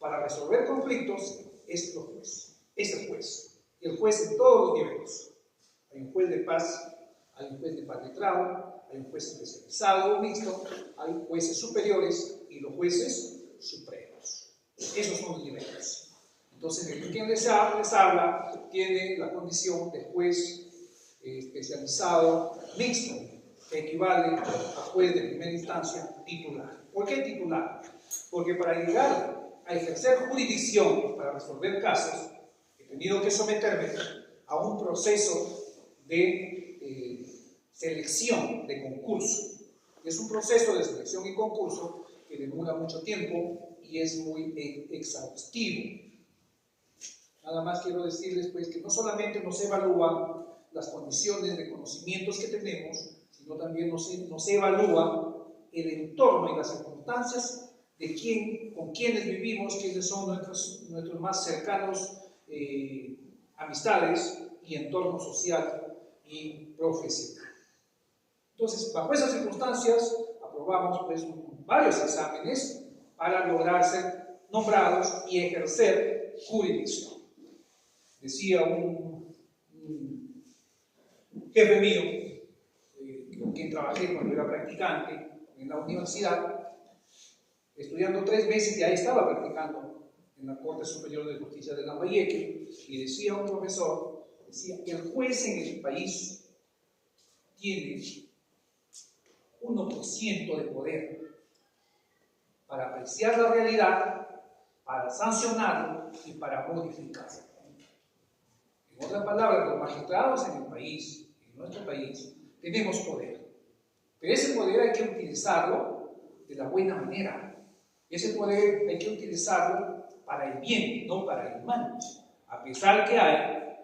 para resolver conflictos es los jueces. Es el juez. El juez en todos los niveles. Hay un juez de paz, hay un juez de paz letrado, hay un juez especializado o mixto, hay jueces superiores y los jueces supremos. Esos son los niveles. Entonces, el quien les habla tiene la condición de juez especializado mixto, que equivale a juez de primera instancia titular. ¿Por qué titular? Porque para llegar a ejercer jurisdicción, para resolver casos, he tenido que someterme a un proceso de selección, de concurso. Es un proceso de selección y concurso que demora mucho tiempo y es muy exhaustivo. Nada más quiero decirles pues que no solamente nos evalúan las condiciones de conocimientos que tenemos, sino también nos evalúa el entorno y las circunstancias de con quienes vivimos, quiénes son nuestros más cercanos amistades y entorno social y profesional. Entonces, bajo esas circunstancias, aprobamos pues varios exámenes para lograr ser nombrados y ejercer jurisdicción. Decía un jefe mío, con quien trabajé cuando era practicante en la universidad, estudiando 3 meses, ya estaba practicando en la Corte Superior de Justicia de Lambayeque, y decía un profesor, decía, el juez en el país tiene 1% de poder para apreciar la realidad, para sancionarlo y para modificarlo. En otras palabras, los magistrados en el país, en nuestro país, tenemos poder. Pero ese poder hay que utilizarlo de la buena manera. Ese poder hay que utilizarlo para el bien, no para el mal. A pesar que hay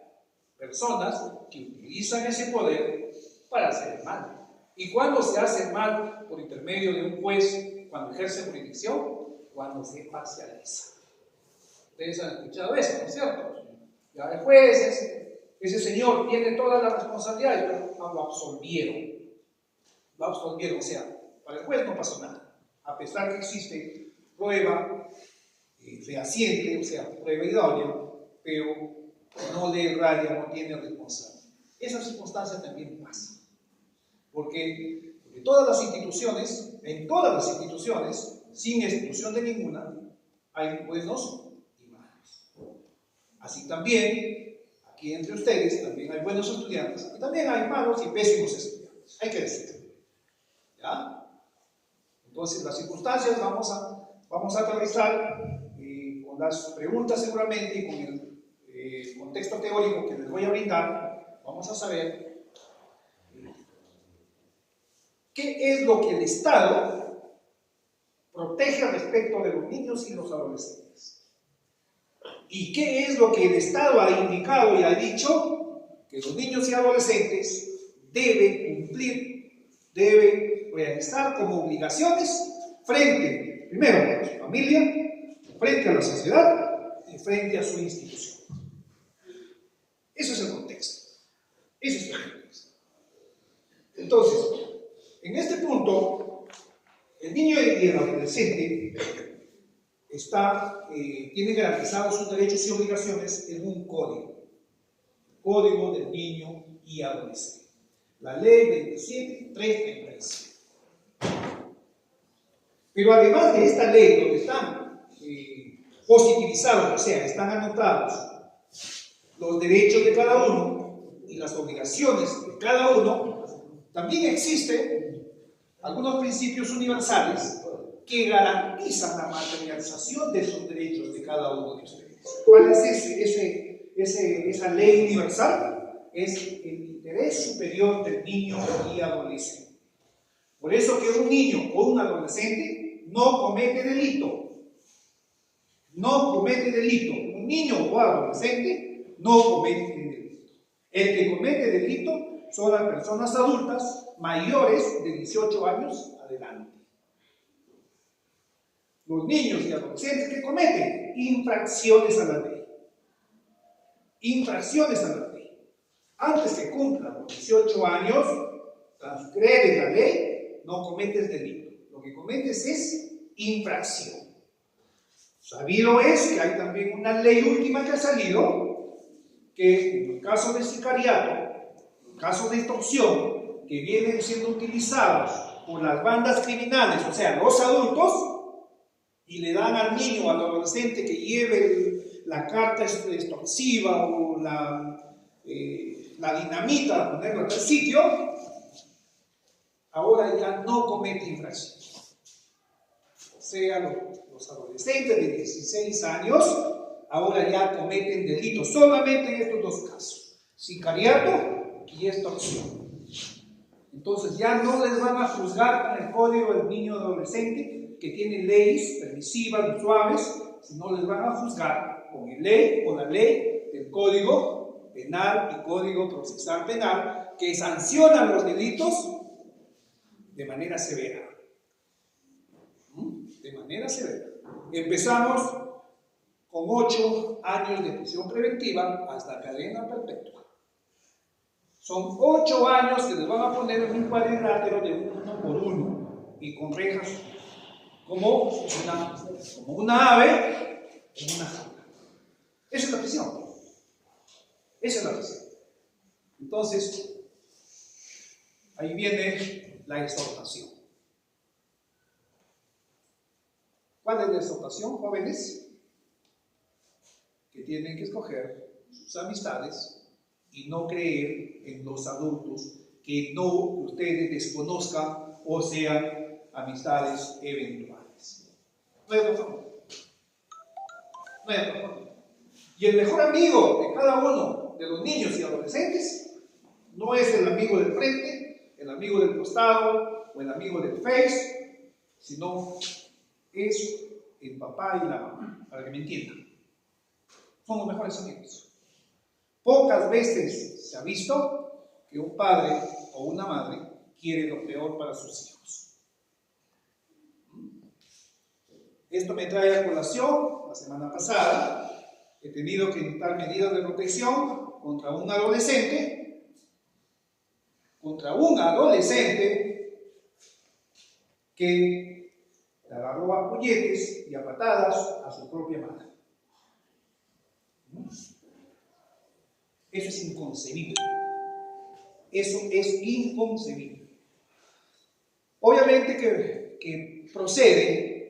personas que utilizan ese poder para hacer el mal. ¿Y cuándo se hace el mal por intermedio de un juez cuando ejerce jurisdicción? Cuando se parcializa. Ustedes han escuchado eso, ¿no es cierto? Ya el juez, ese señor tiene todas las responsabilidades, pero lo absolvieron. Lo absolvieron, o sea, para el juez no pasó nada. A pesar que existe prueba fehaciente, o sea, prueba idónea, pero no le raya, no tiene responsabilidad. Esas circunstancias también pasan. Porque en todas las instituciones, sin exclusión de ninguna, hay buenos y malos. Así también, aquí entre ustedes, también hay buenos estudiantes, y también hay malos y pésimos estudiantes. Hay que decirlo. ¿Ya? Entonces, las circunstancias vamos a aterrizar con las preguntas seguramente y con el contexto teórico que les voy a brindar. Vamos a saber qué es lo que el Estado protege respecto de los niños y los adolescentes. ¿Y qué es lo que el Estado ha indicado y ha dicho? Que los niños y adolescentes deben cumplir, deben realizar como obligaciones frente, primero, a su familia, frente a la sociedad y frente a su institución. Ese es el contexto. Ese es el contexto. Entonces, en este punto, el niño y el adolescente tiene garantizados sus derechos y obligaciones en un código. Código del Niño y Adolescente. La Ley 27.337. Pero además de esta ley, donde están positivizados, o sea, están anotados los derechos de cada uno y las obligaciones de cada uno, también existen algunos principios universales que garantizan la materialización de esos derechos de cada uno de ustedes. ¿Cuál es esa ley universal? Es el interés superior del niño y adolescente. Por eso que un niño o un adolescente no comete delito. No comete delito. Un niño o adolescente no comete delito. El que comete delito son las personas adultas mayores de 18 años adelante. Los niños y adolescentes que cometen infracciones a la ley. Infracciones a la ley. Antes que cumplan los 18 años, transgredes la ley, no cometes delito. Lo que cometes es infracción. Sabido es que hay también una ley última que ha salido, que en el caso de sicariato, en el caso de extorsión, que vienen siendo utilizados por las bandas criminales, o sea, los adultos, y le dan al niño, al adolescente que lleve la carta extorsiva o la dinamita para ponerlo en tal sitio, ahora ya no comete infracción. O sea, los adolescentes de 16 años ahora ya cometen delitos solamente en estos dos casos: sicariato y extorsión. Entonces ya no les van a juzgar con el código del niño adolescente, que tiene leyes permisivas y suaves, sino les van a juzgar con la ley del Código Penal y Código Procesal Penal, que sancionan los delitos de manera severa. De manera severa. Empezamos con 8 años de prisión preventiva hasta cadena perpetua. Son 8 años que les van a poner en un cuadrilátero de 1 por 1 y con rejas como una ave en una jaula. Esa es la prisión. Esa es la prisión. Entonces, ahí viene la exhortación. ¿Cuál es la exhortación, jóvenes? Que tienen que escoger sus amistades y no creer en los adultos que ustedes desconozcan o sean amistades eventuales. No hay otra forma. No hay otra forma. Y el mejor amigo de cada uno de los niños y adolescentes no es el amigo del frente, el amigo del costado o el amigo del Face, sino es el papá y la mamá, para que me entiendan. Son los mejores amigos. Pocas veces se ha visto que un padre o una madre quiere lo peor para sus hijos. Esto me trae a colación. La semana pasada he tenido que dictar medidas de protección contra un adolescente que le agarró a puñetes y a patadas a su propia madre. Eso es inconcebible. Eso es inconcebible. Obviamente que procede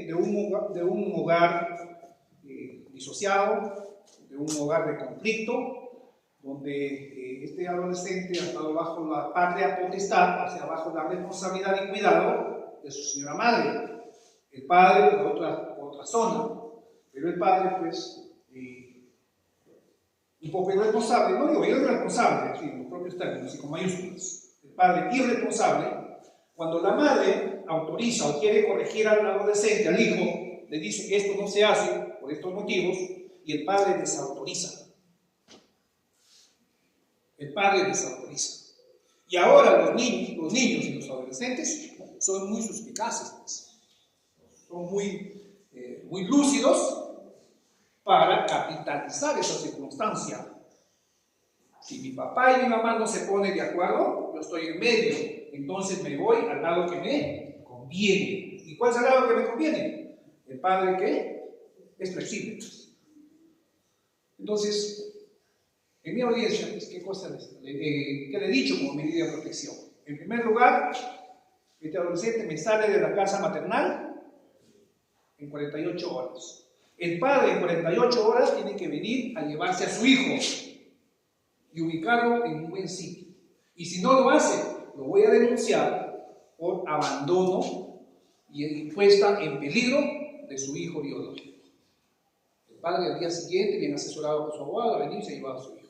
de un hogar disociado, de un hogar de conflicto, donde este adolescente ha estado bajo la patria potestad, o sea, bajo la responsabilidad y cuidado de su señora madre. El padre por otra zona, pero el padre, pues, un poco irresponsable, no digo irresponsable, en los propios términos y con mayúsculas. El padre irresponsable, cuando la madre autoriza o quiere corregir al adolescente, al hijo, le dice esto no se hace por estos motivos, y el padre desautoriza. El padre desautoriza. Y ahora los niños y los adolescentes son muy suspicaces, pues. Son muy lúcidos para capitalizar esa circunstancia. Si mi papá y mi mamá no se ponen de acuerdo, yo estoy en medio, entonces me voy al lado que me conviene. ¿Y cuál es el lado que me conviene? El padre que es flexible. Entonces, en mi audiencia, pues, ¿qué le he dicho como medida de protección? En primer lugar, este adolescente me sale de la casa maternal en 48 horas. El padre en 48 horas tiene que venir a llevarse a su hijo y ubicarlo en un buen sitio. Y si no lo hace, lo voy a denunciar por abandono y puesta en peligro de su hijo biológico. El padre al día siguiente, bien asesorado por su abogado, va a venir y se lleva a su hijo.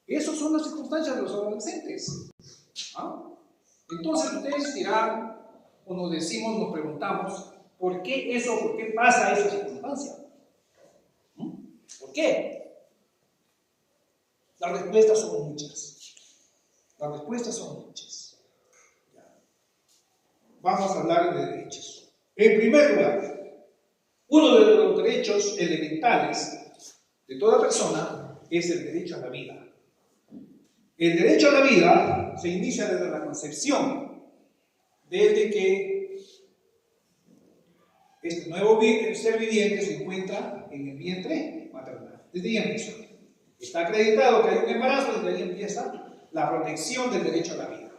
Esas son las circunstancias de los adolescentes. Entonces ustedes dirán, o nos preguntamos, ¿por qué pasa esa circunstancia? ¿Por qué? Las respuestas son muchas. Vamos a hablar de derechos. En primer lugar, uno de los derechos elementales de toda persona es el derecho a la vida. El derecho a la vida se inicia desde la concepción, desde que Este nuevo ser viviente se encuentra en el vientre maternal. Desde ahí empieza. Está acreditado que hay un embarazo, desde ahí empieza la protección del derecho a la vida.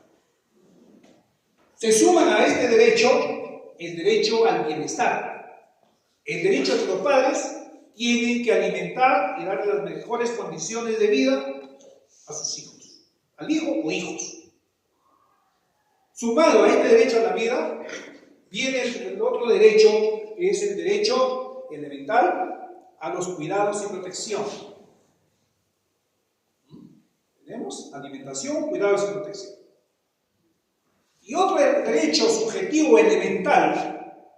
Se suman a este derecho el derecho al bienestar, el derecho a que los padres tienen que alimentar y darle las mejores condiciones de vida a sus hijos, al hijo o hijos. Sumado a este derecho a la vida, viene el otro derecho, que es el derecho elemental a los cuidados y protección. Tenemos alimentación, cuidados y protección. Y otro derecho subjetivo elemental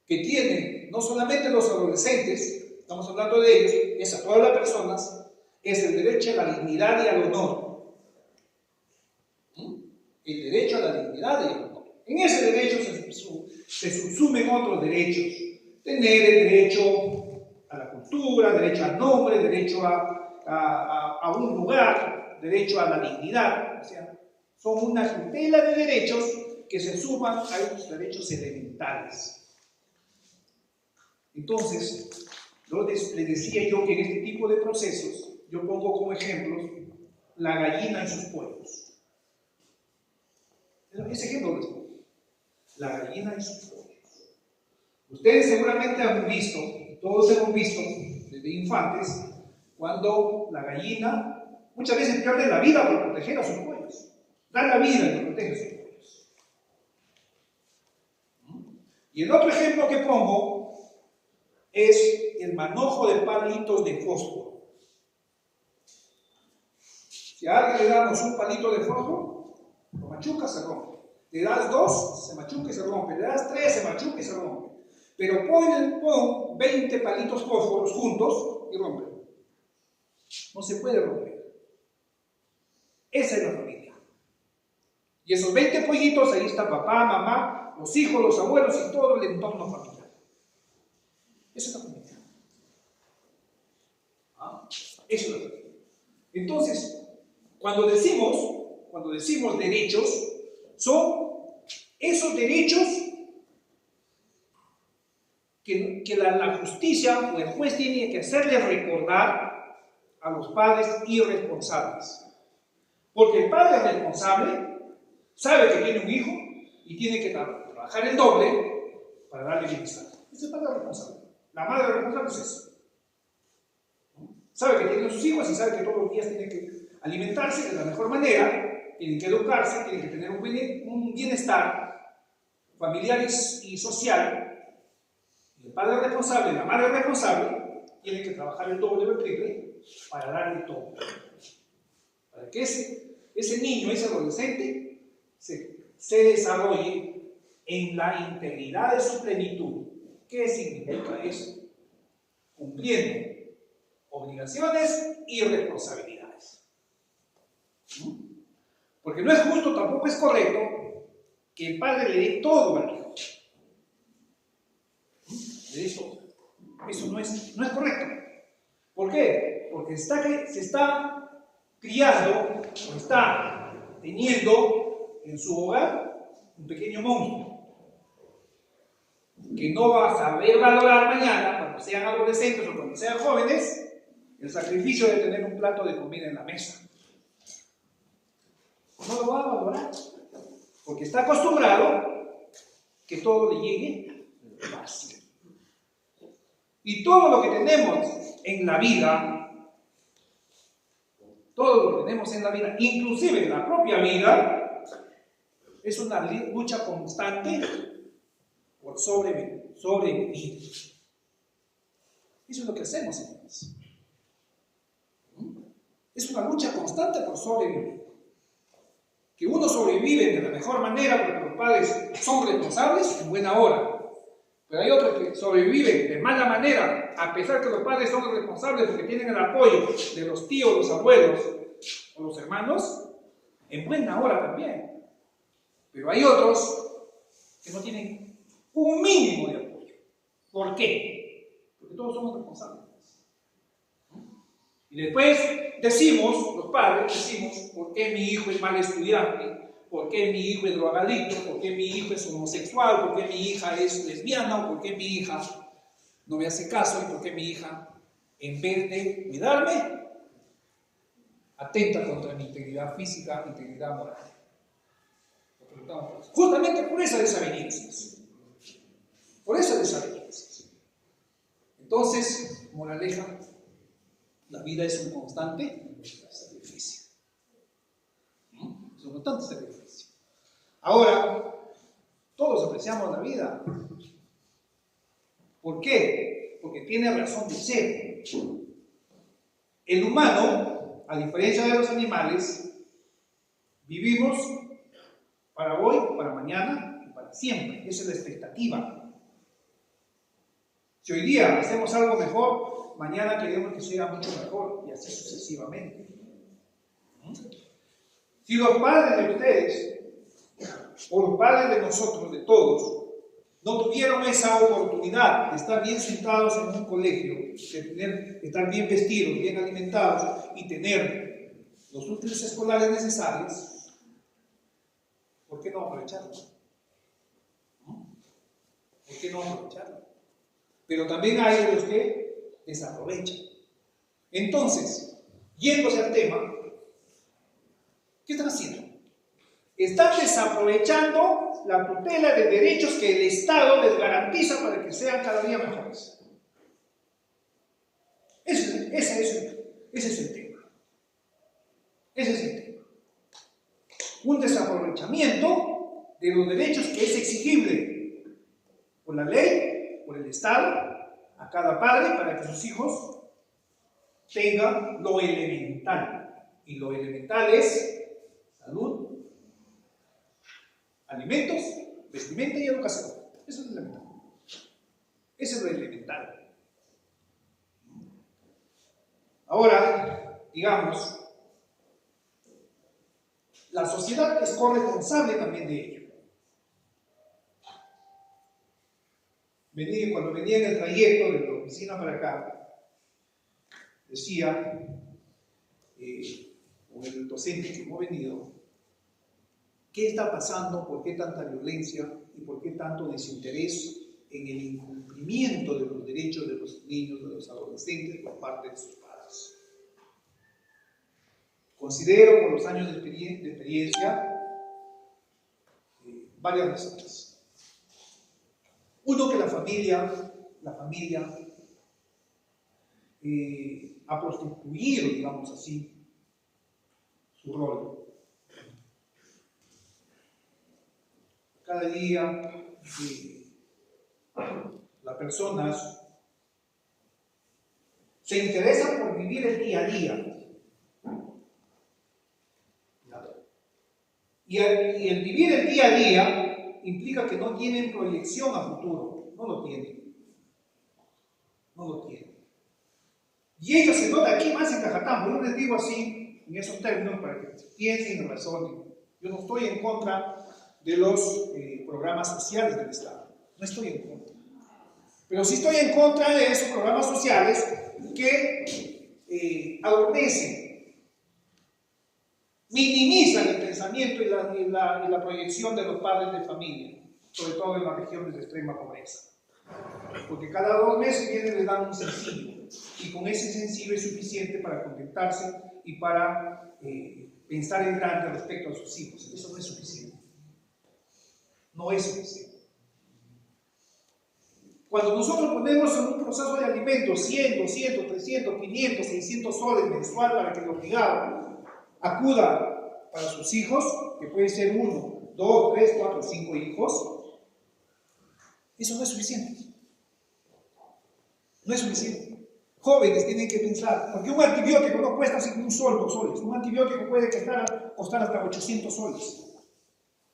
que tienen no solamente los adolescentes, estamos hablando de ellos, es a todas las personas, es el derecho a la dignidad y al honor. El derecho a la dignidad y al honor. En ese derecho se subsumen otros derechos. Tener el derecho a la cultura, derecho al nombre, derecho a un lugar, derecho a la dignidad. O sea, son una tutela de derechos que se suman a estos derechos elementales. Entonces, les decía yo que en este tipo de procesos, yo pongo como ejemplos la gallina y sus pollos. Ese ejemplo les pongo. La gallina y sus pollos. Ustedes seguramente han visto, todos hemos visto desde infantes, cuando la gallina muchas veces pierde la vida por proteger a sus pollos. Da la vida y protege a sus pollos. Y el otro ejemplo que pongo es el manojo de palitos de fósforo. Si a alguien le damos un palito de fósforo, lo machuca, se rompe. Le das 2, se machuca y se rompe. Le das 3, se machuca y se rompe. Pero pon 20 palitos fósforos juntos y rompe. No se puede romper. Esa es la familia. Y esos 20 pollitos, ahí está papá, mamá, los hijos, los abuelos y todo el entorno familiar. Esa es la familia. Eso es la familia. Entonces, cuando decimos derechos, son esos derechos que la justicia o el juez tiene que hacerle recordar a los padres irresponsables. Porque el padre responsable sabe que tiene un hijo y tiene que trabajar el doble para darle bienestar. Ese es el padre responsable. La madre responsable es eso. Sabe que tiene sus hijos y sabe que todos los días tiene que alimentarse de la mejor manera, tienen que educarse, tienen que tener un bienestar familiar y social. Y el padre responsable, la madre responsable, tiene que trabajar el doble o el triple para darle todo. Para que ese niño, ese adolescente, se desarrolle en la integridad de su plenitud. ¿Qué significa eso? Cumpliendo obligaciones y responsabilidades. Porque no es justo, tampoco es correcto que el padre le dé todo al hijo. Eso no es correcto. ¿Por qué? Porque se está criando o está teniendo en su hogar un pequeño monstruo que no va a saber valorar mañana, cuando sean adolescentes o cuando sean jóvenes, el sacrificio de tener un plato de comida en la mesa. No lo va a valorar, porque está acostumbrado que todo le llegue fácil. Y todo lo que tenemos en la vida, inclusive la propia vida, es una lucha constante por sobrevivir. Eso es lo que hacemos, entonces. Es una lucha constante por sobrevivir. Que uno sobrevive de la mejor manera porque los padres son responsables en buena hora. Pero hay otros que sobreviven de mala manera, a pesar que los padres son responsables porque tienen el apoyo de los tíos, los abuelos o los hermanos, en buena hora también. Pero hay otros que no tienen un mínimo de apoyo. ¿Por qué? Porque todos somos responsables. Y después los padres decimos, ¿por qué mi hijo es mal estudiante? por qué mi hijo es drogadicto, por qué mi hijo es homosexual, por qué mi hija es lesbiana, o por qué mi hija no me hace caso, y por qué mi hija, en vez de cuidarme, atenta contra mi integridad física, integridad moral. Justamente por esas desavenencias. Por esas desavenencias. Entonces, moraleja, la vida es un constante sacrificio. Es un constante sacrificio. Ahora, todos apreciamos la vida. ¿Por qué? Porque tiene razón de ser. El humano, a diferencia de los animales, vivimos para hoy, para mañana y para siempre. Esa es la expectativa. Si hoy día hacemos algo mejor, mañana queremos que sea mucho mejor y así sucesivamente. Si los padres de ustedes o los padres de nosotros, de todos, no tuvieron esa oportunidad de estar bien sentados en un colegio, de estar bien vestidos, bien alimentados y tener los útiles escolares necesarios, ¿por qué no aprovecharlo? ¿Por qué no aprovecharlo? Pero también hay los que desaprovechan. Entonces, yéndose al tema, ¿qué están haciendo? Están desaprovechando la tutela de derechos que el Estado les garantiza para que sean cada día mejores. Ese es el tema. Ese es el tema. Un desaprovechamiento de los derechos que es exigible por la ley, por el Estado, a cada padre para que sus hijos tengan lo elemental. Y lo elemental es salud, alimentos, vestimenta y educación. Eso es lo elemental. Eso es lo elemental. Ahora, digamos, la sociedad es corresponsable también de ello. Cuando venía en el trayecto de la oficina para acá, decía, con el docente que hemos venido, ¿qué está pasando? ¿Por qué tanta violencia? ¿Y por qué tanto desinterés en el incumplimiento de los derechos de los niños, de los adolescentes por parte de sus padres? Considero, por los años de experiencia, varias razones. Uno, que la familia ha prostituido, digamos así, su rol. Cada día las personas se interesan por vivir el día a día. Y el vivir el día a día implica que no tienen proyección a futuro. No lo tienen. No lo tienen. Y ello se nota aquí más en Cajatambo. Yo les digo así, en esos términos, para que piensen y razonen. Yo no estoy en contra de los programas sociales del Estado. No estoy en contra. Pero sí estoy en contra de esos programas sociales que adormecen, minimizan el pensamiento y la proyección de los padres de familia, sobre todo en las regiones de extrema pobreza. Porque cada 2 meses vienen y les dan un sencillo, y con ese sencillo es suficiente para contentarse y para pensar en grande respecto a sus hijos. Eso no es suficiente. No es suficiente. Cuando nosotros ponemos en un proceso de alimentos 100, 200, 300, 500, 600 soles mensual para que el obligado acuda para sus hijos, que pueden ser 1, 2, 3, 4, 5 hijos, eso no es suficiente. No es suficiente. Jóvenes tienen que pensar, porque un antibiótico no cuesta así un sol, 2 soles. Un antibiótico puede costar hasta 800 soles.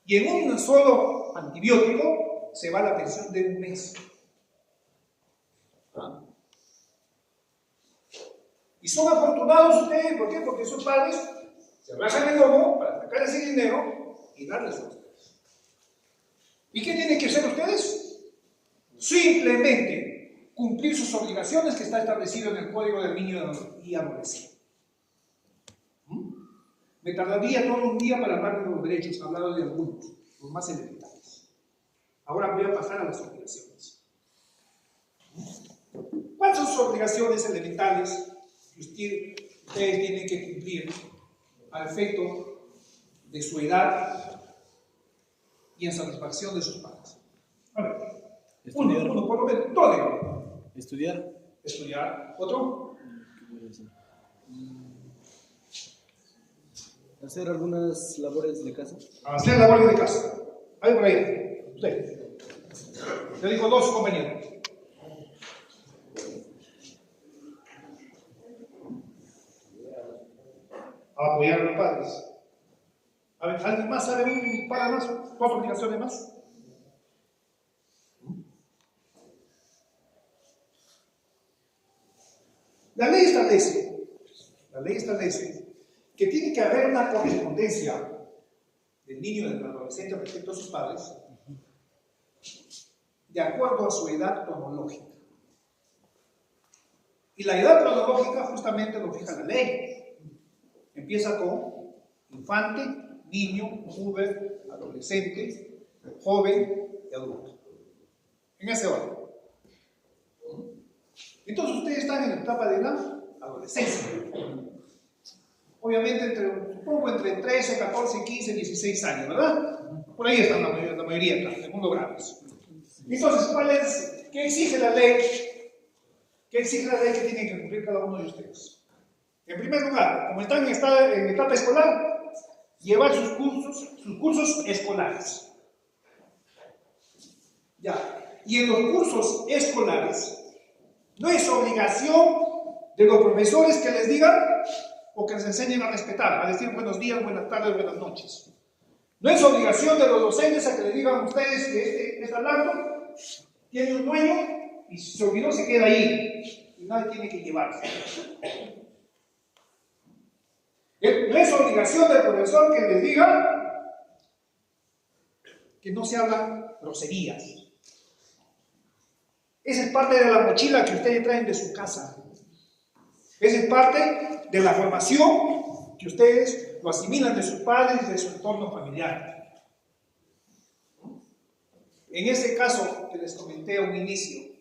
Y en un solo antibiótico se va la pensión de un mes. Y son afortunados ustedes, ¿por qué? Porque sus padres se rajan el lomo para sacar ese dinero y darles a ustedes. ¿Y qué tienen que hacer ustedes? Simplemente cumplir sus obligaciones que está establecido en el Código del Niño y Adolescente. Me tardaría todo un día para hablar de los derechos, he hablado de algunos, los más elementales. Ahora voy a pasar a las obligaciones. ¿Cuáles son sus obligaciones elementales que ustedes tienen que cumplir al efecto de su edad y en satisfacción de sus padres? A ver, uno por lo menos, todo. Estudiar. Estudiar. ¿Otro? Hacer algunas labores de casa. Hacer labores de casa. Ahí por ahí. Usted. Le dijo dos compañeros. Apoyar a los padres. A ver, ¿alguien más sabe un par más? ¿Dos obligaciones más? La ley establece que tiene que haber una correspondencia del niño y del adolescente respecto a sus padres de acuerdo a su edad cronológica. Y la edad cronológica justamente lo fija la ley. Empieza con infante, niño, joven, adolescente, joven y adulto. En ese orden. Entonces ustedes están en la etapa de la adolescencia. Obviamente supongo entre 13, 14, 15, 16 años, ¿verdad? Por ahí están la mayoría acá, segundo grados. Entonces, ¿qué exige la ley? ¿Qué exige la ley que tienen que cumplir cada uno de ustedes? En primer lugar, como están en etapa escolar, llevar sus cursos escolares. Ya. Y en los cursos escolares, no es obligación de los profesores que les digan o que les enseñen a respetar, a decir buenos días, buenas tardes, buenas noches. No es obligación de los docentes a que les digan a ustedes que este laptop tiene un dueño y si se olvidó se queda ahí y nadie tiene que llevarse. No es obligación del profesor que les diga que no se hablan groserías. Esa es parte de la mochila que ustedes traen de su casa. Esa es parte de la formación que ustedes lo asimilan de sus padres y de su entorno familiar. En ese caso que les comenté a un inicio,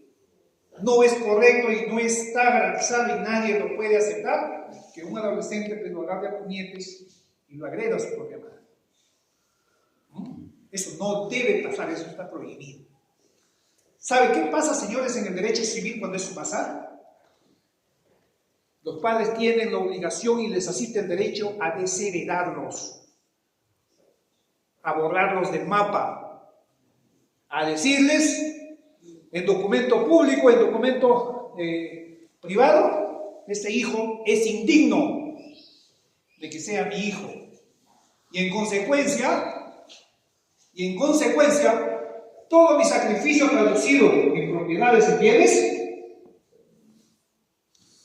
no es correcto y no está garantizado y nadie lo puede aceptar que un adolescente lo agarre a puñetes y lo agreda a su propia madre. Eso no debe pasar, eso está prohibido. ¿Sabe qué pasa, señores, en el derecho civil cuando eso pasa? Los padres tienen la obligación y les asiste el derecho a desheredarlos, a borrarlos del mapa, a decirles en documento público, en documento privado, este hijo es indigno de que sea mi hijo. Y en consecuencia, todo mi sacrificio traducido en propiedades y bienes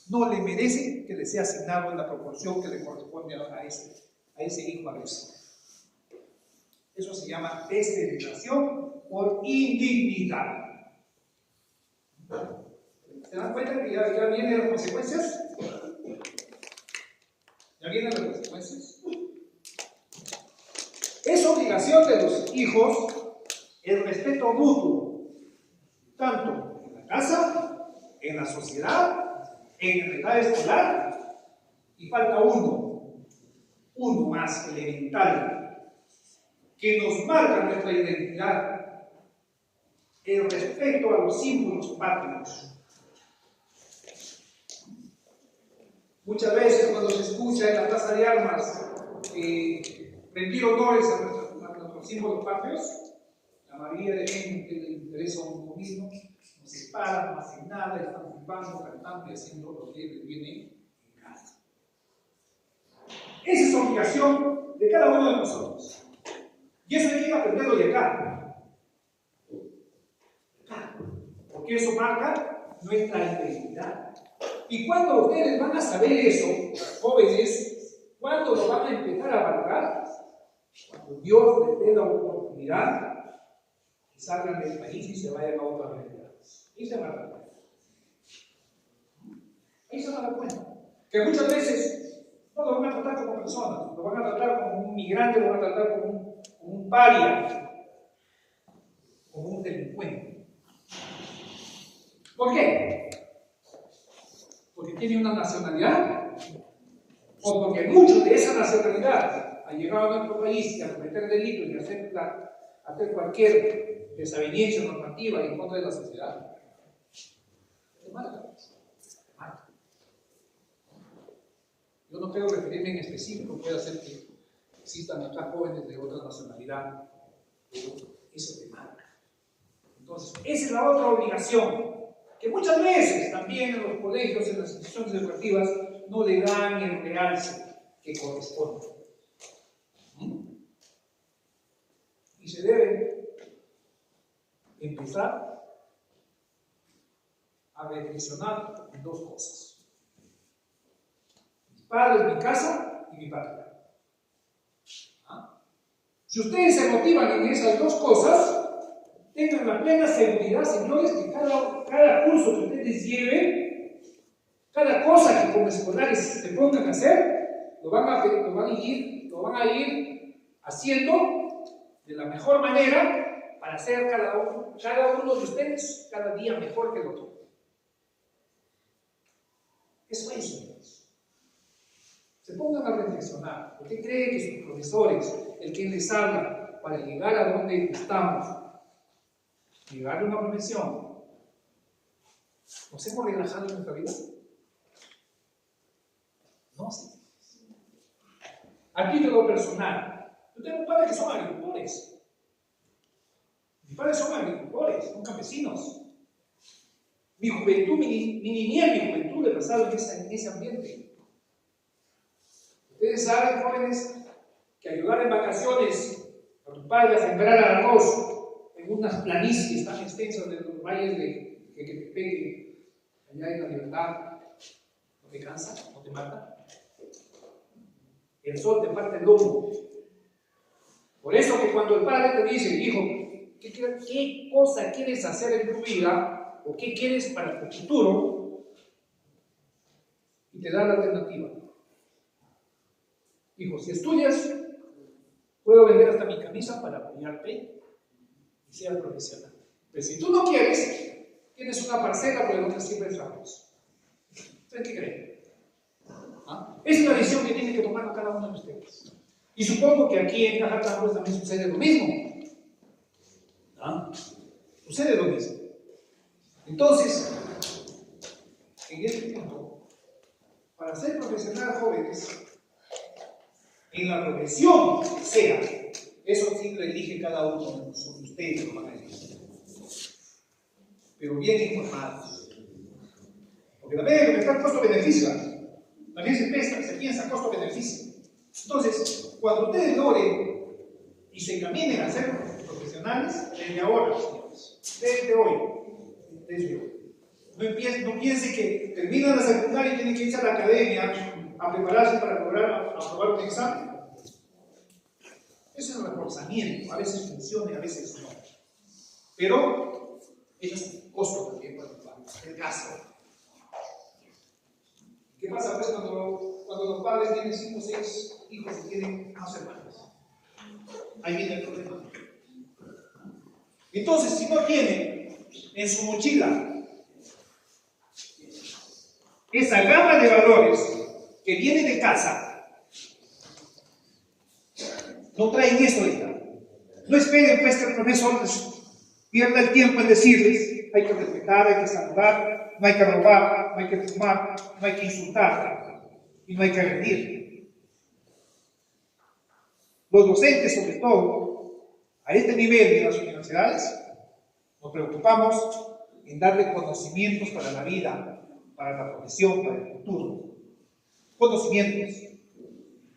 no le merece que le sea asignado en la proporción que le corresponde a ese hijo agresor. Eso se llama desheredación por indignidad. ¿Se dan cuenta que ya vienen las consecuencias? ¿Ya vienen las consecuencias? Es obligación de los hijos el respeto mutuo, tanto en la casa, en la sociedad, en la edad escolar, y falta uno más elemental, que nos marca nuestra identidad, el respeto a los símbolos patrios. Muchas veces cuando se escucha en la plaza de armas rendir honores a nuestros símbolos patrios, la mayoría de gente le interesa un comunismo, no se para, no hacen nada, están flipando, cantando y haciendo lo que les viene en casa. Esa es la obligación de cada uno de nosotros. Y eso hay que aprenderlo de acá. Porque eso marca nuestra identidad. Y cuando ustedes van a saber eso, jóvenes, ¿cuándo lo van a empezar a valorar? Cuando Dios les dé la oportunidad que salgan del país y se vayan a otras realidades. Ahí se van a dar cuenta. Ahí se van a dar cuenta. Que muchas veces No lo van a tratar como persona, lo van a tratar como un migrante, lo van a tratar como un paria, como un delincuente. ¿Por qué? Porque tiene una nacionalidad, o porque muchos de esa nacionalidad han llegado a nuestro país a cometer delitos y hacer cualquier desaveniencia normativa en contra de la sociedad. ¿Qué marca? Marca. Yo no quiero referirme en específico, puede ser que existan acá jóvenes de otra nacionalidad, pero eso te marca. Entonces, esa es la otra obligación, que muchas veces también en los colegios, en las instituciones educativas, no le dan el realce que corresponde. Y se debe empezar a reflexionar en dos cosas: mis padres, mi casa y mi patria. Si ustedes se motivan en esas dos cosas, tengan la plena seguridad, señores, que cada curso que ustedes lleven, cada cosa que como escolares se pongan a hacer, lo van a ir haciendo de la mejor manera para hacer cada uno de ustedes cada día mejor que el otro. Eso es, señores. Se pongan a reflexionar. ¿Usted cree que sus profesores, el que les habla para llegar a donde estamos, llegar a una profesión, nos hemos relajado en nuestra vida? No, sí. A título personal, yo tengo padres que son agricultores. Mis padres son agricultores, son campesinos. Mi juventud, mi niñez, mi juventud he pasado en ese ambiente. Ustedes saben, jóvenes, que ayudar en vacaciones a tu padre a sembrar arroz en unas planicies tan extensas de los valles de Quequetepeque, allá en La Libertad, ¿no te cansa? ¿No te mata? El sol te parte el lomo. Por eso que cuando el padre te dice, hijo, ¿qué cosa quieres hacer en tu vida? ¿O qué quieres para tu futuro? Y te da la alternativa. Hijo, si estudias, puedo vender hasta mi camisa para apoyarte y ser profesional. Pero si tú no quieres, tienes una parcela por la que siempre trabajamos. ¿Ustedes qué creen? Esa es la decisión que tiene que tomar cada uno de ustedes. Y supongo que aquí en Cajatán también sucede lo mismo. Sucede lo mismo. Entonces, en este punto, para ser profesional, jóvenes, en la profesión que sea, eso sí lo elige cada uno de ustedes, lo van a elegir. Pero bien informados. Porque también hay que pensar costo-beneficio. También se piensa costo-beneficio. Entonces, cuando ustedes logren y se encaminen a ser profesionales, desde ahora, señores, desde hoy. No piense que terminan la secundaria y tienen que irse a la academia a prepararse para lograr aprobar un examen. Eso es un reforzamiento, a veces funciona y a veces no. Pero eso es un costo también para el gasto. ¿Qué pasa pues cuando los padres tienen 5 o 6 hijos y tienen más hermanos? Ahí viene el problema. Entonces, si no tiene en su mochila esa gama de valores que viene de casa, no traen esto de acá. No esperen pues que el profesor pierda el tiempo en decirles: hay que respetar, hay que saludar, no hay que robar, no hay que fumar, no hay que insultar y no hay que agredir. Los docentes, sobre todo, a este nivel de las universidades, nos preocupamos en darle conocimientos para la vida, para la profesión, para el futuro. Conocimientos.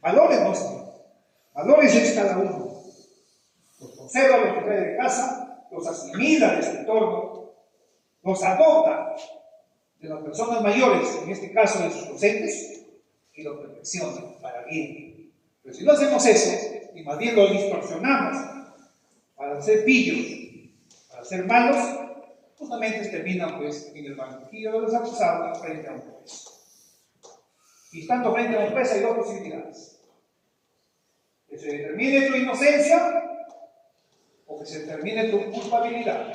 Valores no, señor. Valores es cada uno. Los conserva, los que trae de casa, los asimila de su entorno, los adopta de las personas mayores, en este caso de sus docentes, y los perfecciona para bien. Pero si no hacemos eso, y más bien lo distorsionamos para ser pillos, para ser malos, justamente terminan pues en el banquillo de los acusados frente a un juez. Y estando frente a un juez hay dos posibilidades. Que se determine tu inocencia o que se determine tu culpabilidad.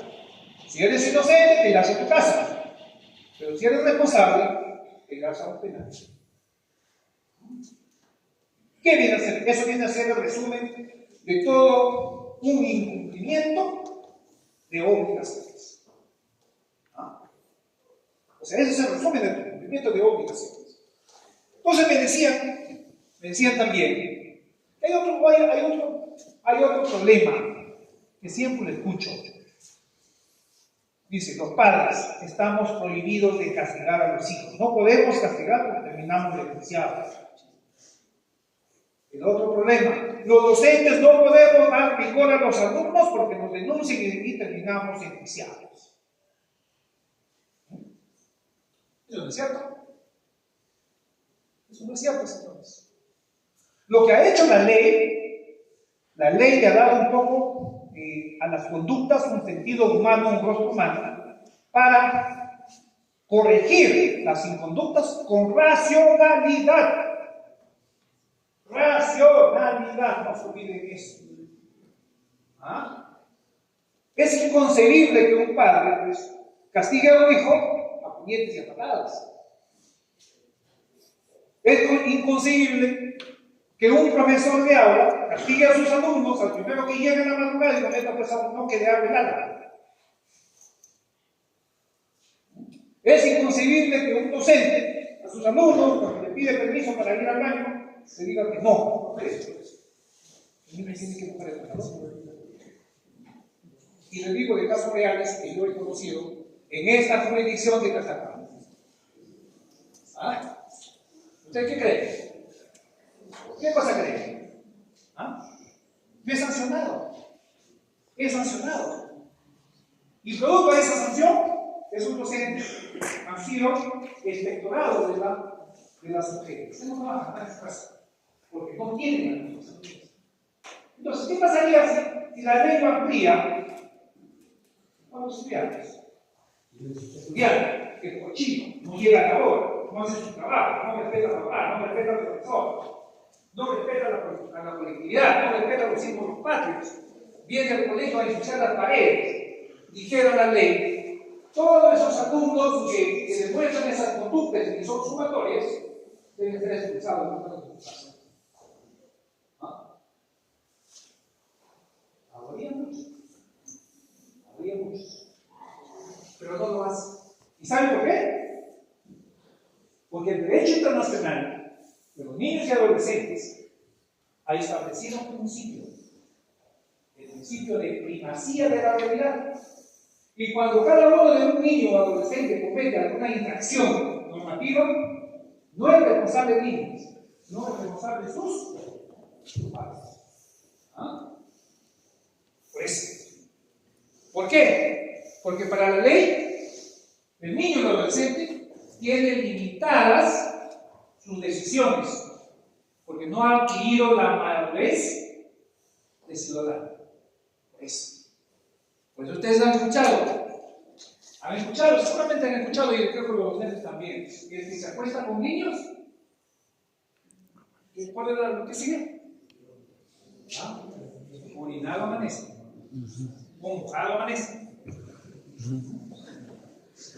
Si eres inocente, te irás a tu casa. Pero si eres responsable, te irás a un penal. ¿Qué viene a ser? Eso viene a ser el resumen de todo un incumplimiento de obligaciones. O sea, ese es el resumen del cumplimiento de obligaciones. Entonces me decían también, hay otro problema que siempre lo escucho. Dice, los padres estamos prohibidos de castigar a los hijos. No podemos castigar porque terminamos denunciados. El otro problema, los docentes no podemos dar rigor a los alumnos porque nos denuncian y terminamos enjuiciados. ¿Eso no es cierto? Eso no es cierto, señores. Lo que ha hecho la ley le ha dado un poco a las conductas un sentido humano, un rostro humano, para corregir las inconductas con racionalidad. Racionalidad, no se olviden eso. Es inconcebible que un padre castigue a un hijo a puñetes y a patadas. Es inconcebible que un profesor de aula castigue a sus alumnos al primero que llegue en la madrugada y lo meta pues a uno que le hable el alma. Es inconcebible que un docente a sus alumnos, cuando le pide permiso para ir al baño, se diga que no. El niño tiene que buscar el pantalón. Y les digo de casos reales que yo he conocido en esta jurisdicción de Catamarca. ¿Usted qué cree? ¿Qué cosa cree? Es sancionado. Es sancionado. Y producto de esa sanción, esos docentes han sido inspectorados de las mujeres. Ustedes no trabajan en esta casa porque no tienen a los alumnos. Entonces, ¿qué pasaría si la ley lo amplía a los estudiantes? El estudiante, que es cochino, no llega a la hora, no hace su trabajo, no respeta a papá, no respeta al profesor, no respeta a la colectividad, no respeta a los símbolos patrios, viene al colegio a ensuciar las paredes. Dijera la ley, todos esos alumnos que demuestran esas conductas y que son sumatorias deben ser expulsados de su casa. Habría muchos, pero no lo hace. ¿Y saben por qué? Porque el derecho internacional de los niños y adolescentes ha establecido un principio, el principio de primacía de la realidad. Y cuando cada uno de un niño o adolescente comete alguna infracción normativa, no es responsable de niños, no es responsable de sus padres. Pues, ¿por qué? Porque para la ley, el niño y el adolescente tiene limitadas sus decisiones, porque no ha adquirido la madurez de ciudadano. Pues ustedes han escuchado, seguramente han escuchado, y creo que los docentes también, que el que se acuesta con niños, ¿cuál es lo que sigue? Orinado amanece, mojado amanece.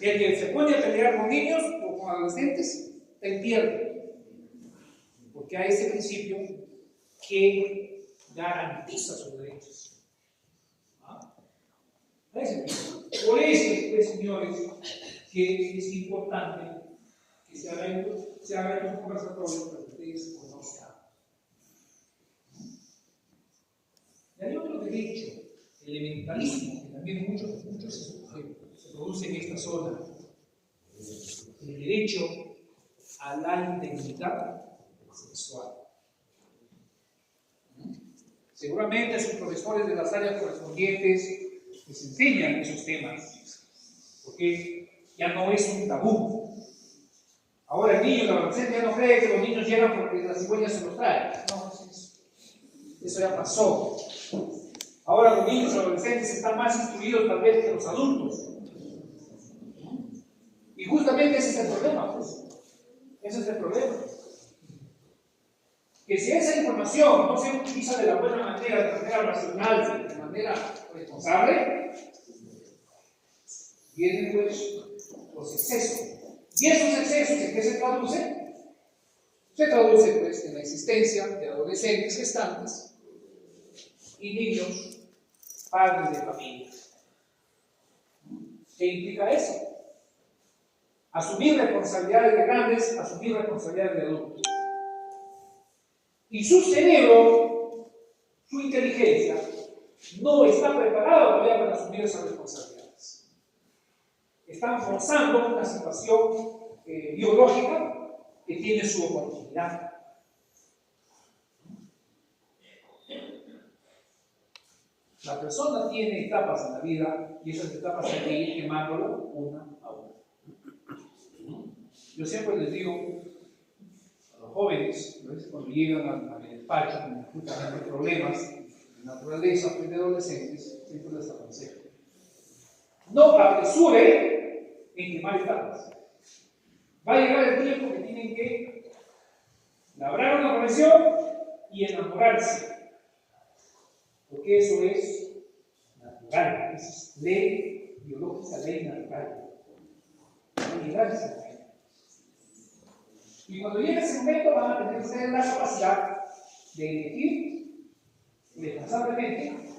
El que se pone a pelear con niños o con adolescentes, te pierde, porque hay ese principio que garantiza sus derechos. Por eso, pues, señores, que es importante que se haga estos conversatorios para que ustedes conozcan. Y hay otro derecho, elementalísimo, que también muchos se produce en esta zona: el derecho a la integridad sexual. Seguramente sus profesores de las áreas correspondientes les enseñan esos temas, porque ya no es un tabú. Ahora el niño, el adolescente, ya no cree que los niños llegan porque las cigüeñas se los traen. No, eso ya pasó. Ahora los niños y adolescentes están más instruidos tal vez que los adultos. Y justamente ese es el problema, pues. Ese es el problema. que si esa información no se utiliza de la buena manera, de manera racional, de manera responsable, vienen pues los excesos. ¿Y esos excesos en qué se traducen? Se traduce pues en la existencia de adolescentes gestantes y niños padres de familia. ¿Qué implica eso? Asumir responsabilidades de grandes, asumir responsabilidades de adultos. Y su cerebro, su inteligencia, no está preparado todavía para asumir esas responsabilidades. Están forzando una situación biológica que tiene su oportunidad. La persona tiene etapas en la vida y esas etapas hay que ir quemándolo una a una. Yo siempre les digo a los jóvenes, a veces cuando llegan a mi despacho con justamente problemas de naturaleza pues de adolescentes, siempre les aconsejo: no apresure en quemar etapas. Va a llegar el tiempo que tienen que labrar una relación y enamorarse. Porque eso es natural, eso es ley biológica, ley natural. Y cuando llegue ese momento van a tener ustedes la capacidad de elegir responsablemente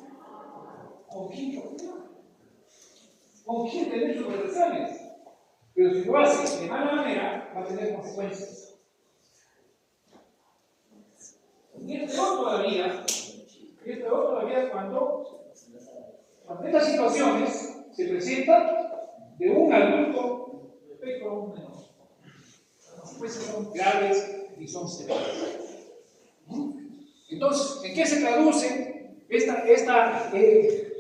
con quién continuar, con quién tener sus relaciones. Pero si lo hace de mala manera, va a tener consecuencias. Y es peor todavía cuando estas situaciones se presentan de un adulto respecto a un menor. Las consecuencias son graves y son severas. Entonces, ¿en qué se traduce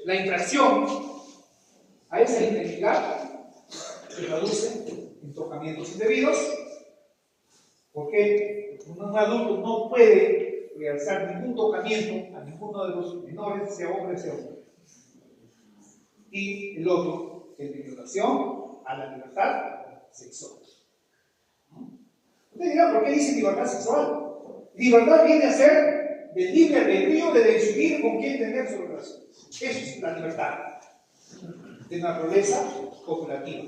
la infracción a esa integridad? Se traduce en tocamientos indebidos, porque un adulto no puede realizar ningún tocamiento a ninguno de los menores, sea hombre, sea mujer. Y el otro, el de violación a la libertad sexual. Usted dirá, ¿por qué dice libertad sexual? Libertad viene a ser del libre albedrío de decidir con quién tener su relación. Eso es la libertad de naturaleza cooperativa.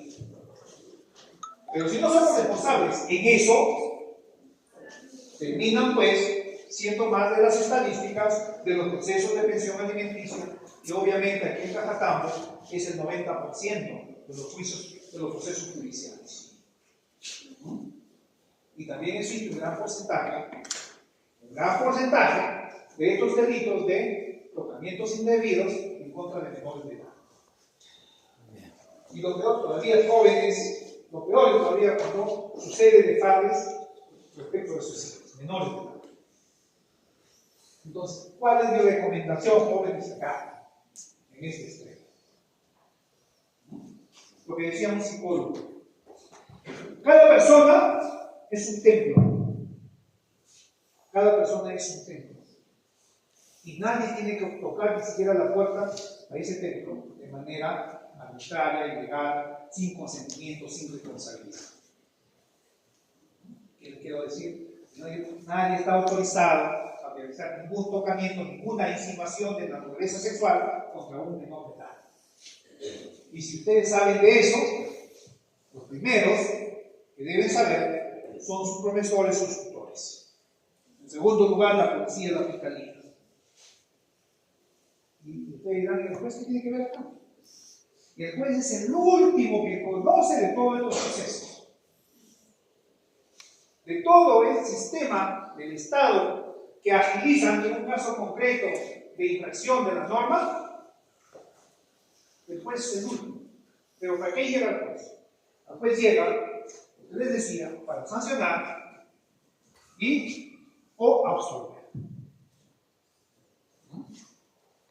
Pero si no somos responsables en eso, terminan pues siendo más de las estadísticas de los procesos de pensión alimenticia, y obviamente aquí en Cajatambo es el 90% de los juicios, de los procesos judiciales. Y también existe un gran porcentaje de estos delitos de tocamientos indebidos en contra de menores de edad. Y lo peor todavía, jóvenes, lo peor es todavía cuando sucede de padres respecto de sus hijos, menores de edad. Entonces, ¿cuál es mi recomendación, jóvenes, acá, en este extremo? Lo que decía un psicólogo: cada persona es un templo. Cada persona es un templo. Y nadie tiene que tocar ni siquiera la puerta a ese templo de manera arbitraria, ilegal, sin consentimiento, sin responsabilidad. ¿Qué quiero decir? Nadie está autorizado a realizar ningún tocamiento, ninguna insinuación de naturaleza sexual contra un menor de edad. Y si ustedes saben de eso, los primeros que deben saber son sus profesores, sus tutores. En segundo lugar, la policía y la fiscalía. Y ustedes dirán, ¿el juez qué tiene que ver acá? Y el juez es el último que conoce de todos estos procesos. De todo el sistema del Estado que agiliza ante un caso concreto de infracción de la norma, el juez es el último. Pero ¿para qué llega el juez? El juez llega, les decía, para sancionar o absolver.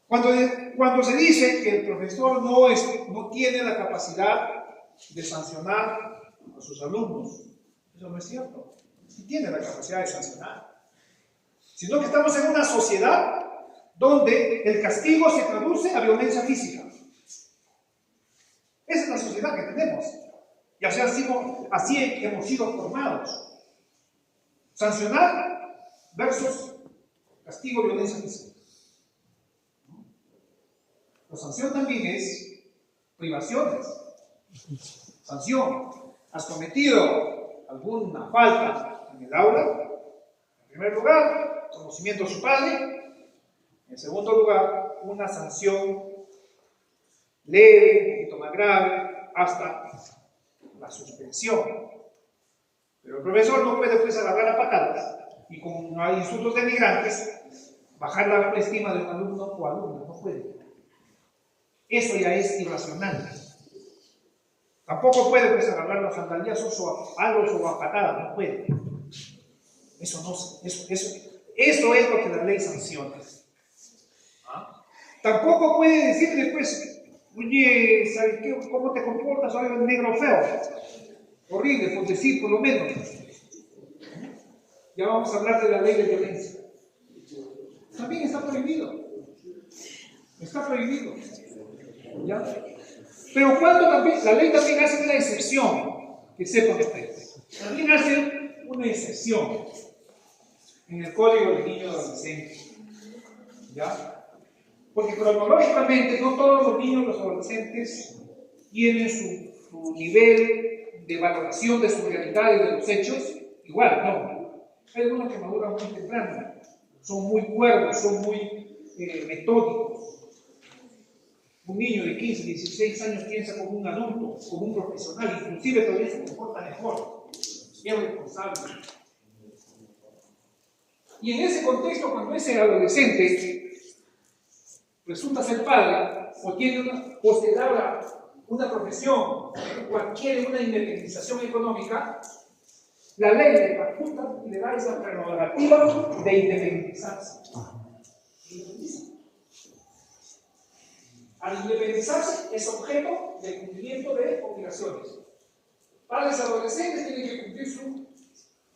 Cuando se dice que el profesor no tiene la capacidad de sancionar a sus alumnos, eso no es cierto. Sí tiene la capacidad de sancionar. Sino que estamos en una sociedad donde el castigo se traduce a violencia física. Esa es la sociedad que tenemos. Y así hemos sido formados. Sancionar versus castigo, violencia física. La sanción también es privaciones. Sanción. ¿Has cometido alguna falta en el aula? En primer lugar, conocimiento de su padre. En segundo lugar, una sanción leve, un poquito más grave, hasta la suspensión. Pero el profesor no puede pues agarrar a patadas y con insultos denigrantes bajar la autoestima de un alumno o alumna, no puede. Eso ya es irracional. Tampoco puede pues agarrar los sandaliazos o a palos o a patadas, no puede. Eso es lo que la ley sanciona. ¿Ah? Tampoco puede decirle pues, oye, ¿sabes qué? ¿Cómo te comportas? Soy el negro feo. Horrible, por decir por lo menos. Ya vamos a hablar de la ley de violencia. También está prohibido. Está prohibido. ¿Ya? Pero cuando también, la ley también hace una excepción, que sepan ustedes. También hace una excepción en el Código del Niño y Adolescente. ¿Ya? Porque cronológicamente no todos los niños y los adolescentes tienen su nivel de valoración de su realidad y de los hechos igual, no. Hay algunos que maduran muy temprano, son muy cuerdos, son muy metódicos. Un niño de 15, 16 años piensa como un adulto, como un profesional, inclusive todavía se comporta mejor, es responsable. Y en ese contexto, cuando ese adolescente resulta ser padre, o se labra una profesión, o adquiere una independización económica, la ley le faculta y le da esa prerrogativa de independizarse. Al independizarse es objeto de cumplimiento de obligaciones. Padres adolescentes tienen que cumplir su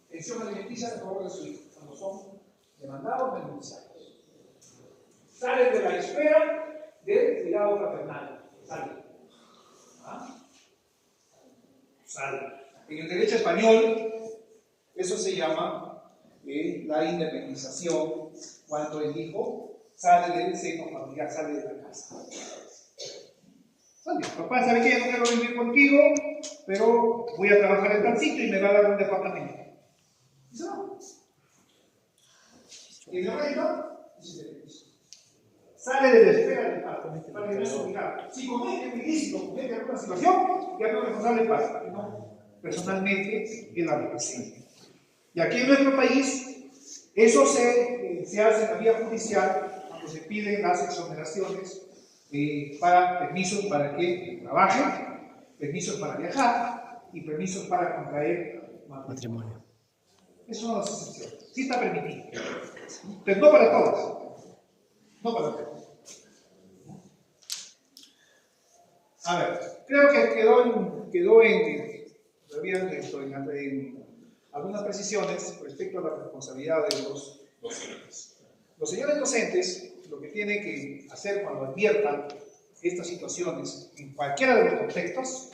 pensión alimenticia a favor de su hijo, cuando son demandados o denunciados. Salen de la esfera del cuidado paternal. Salen. ¿Ah? Salen. En el derecho español, eso se llama la independización, cuando el hijo sale del seno familiar, sale de la casa. Sale. Papá, ¿sabe qué? Yo no quiero vivir contigo, pero voy a trabajar en tal sitio y me va a dar un departamento. Y se va. Y el resto, sale de la esfera del padre, para que no es obligado. Si comete un ilícito, comete alguna situación, ya no es responsable del padre, no personalmente el adolescente. Y aquí en nuestro país, eso se hace en la vía judicial cuando se piden las exoneraciones para permisos para que trabajen, permisos para viajar y permisos para contraer matrimonio. Esas son las excepciones. Sí está permitido. Pero no para todas. No para todas. A ver, creo que quedó en algunas precisiones respecto a la responsabilidad de los docentes. Los señores docentes lo que tienen que hacer cuando adviertan estas situaciones en cualquiera de los contextos,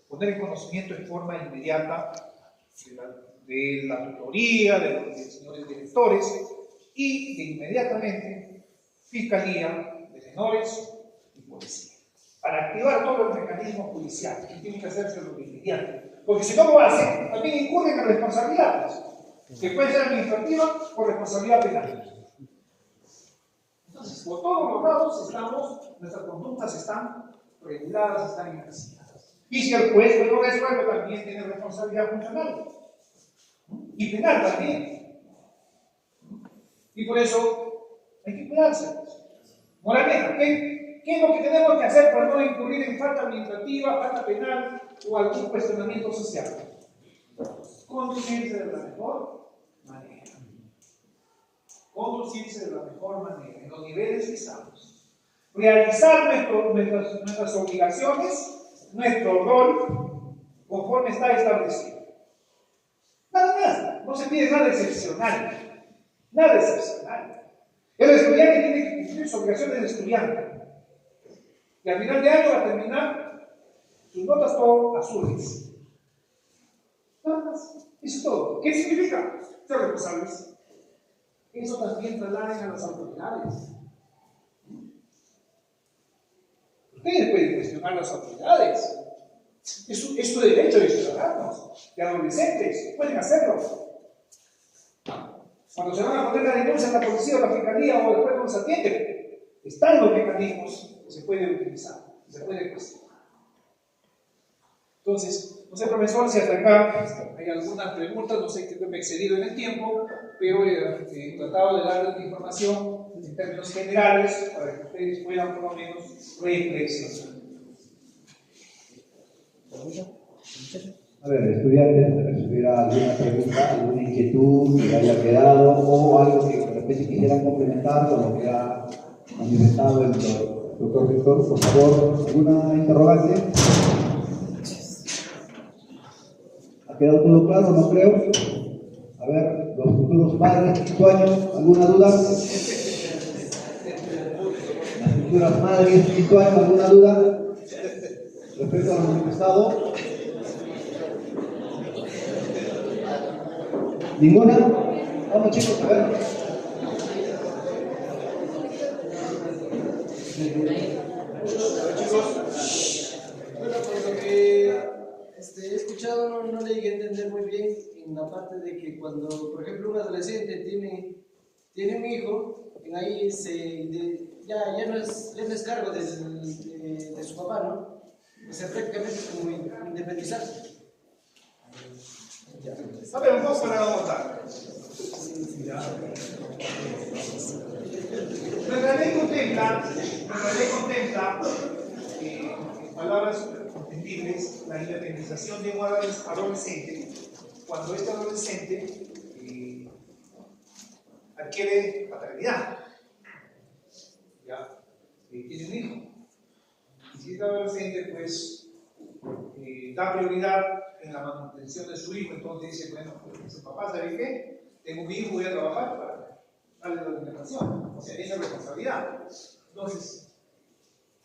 poner en conocimiento en forma inmediata de la tutoría, de los señores directores y de inmediatamente Fiscalía de Menores y Policía, para activar todo el mecanismo judicial que tiene que hacerse lo inmediato. Porque si no lo hacen, también incurren en responsabilidades, que puede ser administrativa o responsabilidad penal. Entonces, por todos los lados nuestras conductas están reguladas, están ejercitadas. Y si el juez no resuelve, también tiene responsabilidad funcional. Y penal también. Y por eso hay que cuidarse. Moralmente, ¿qué es lo que tenemos que hacer para no incurrir en falta administrativa, falta penal o algún cuestionamiento social? Conducirse de la mejor manera. Conducirse de la mejor manera, en los niveles que estamos. Realizar nuestras obligaciones, nuestro rol, conforme está establecido. Nada más, no se pide nada excepcional. Nada excepcional. El estudiante tiene que cumplir sus obligaciones de estudiante. Y al final de año va a terminar sus notas todas azules. Nada más. Eso es todo. ¿Qué significa? Ser responsables. eso también trasladen a las autoridades. Ustedes pueden cuestionar a las autoridades. Es su derecho de ciudadanos, de adolescentes, pueden hacerlo. Cuando se van a poner la denuncia en la policía o la fiscalía o después no se atienden, están los mecanismos que se pueden utilizar, se puede cuestionar. Entonces, no sé, profesor, si hasta acá hay algunas preguntas, no sé, que me he excedido en el tiempo, pero he tratado de darles la información en términos generales para que ustedes puedan por lo menos reflexionar. A ver, estudiantes, si hubiera alguna pregunta, alguna inquietud que haya quedado o algo que de repente quisieran complementar con lo que ha manifestado el doctor Víctor, por favor, ¿alguna interrogante? ¿Ha quedado todo claro? No creo. A ver, los futuros padres de 5 años, ¿alguna duda? Las futuras madres de 5 años, ¿alguna duda? Respecto a lo manifestado. ¿Ninguna? Vamos chicos, a ver. Bueno, por lo que he escuchado, no le llegué a entender muy bien en la parte de que cuando, por ejemplo, un adolescente tiene un hijo, en ahí ya no es cargo de su papá, ¿no? O sea, prácticamente es como independizarse. A ver, un poco para votar. Nuestra ley contempla, en palabras entendibles, la independización de un adolescente cuando este adolescente adquiere paternidad. ¿Ya? Tiene un hijo. Y si este adolescente, pues, da prioridad en la manutención de su hijo, entonces dice, bueno, pues, papá, ¿sabe qué? Tengo un hijo, voy a trabajar para darle la alimentación. O sea, esa es responsabilidad. Entonces,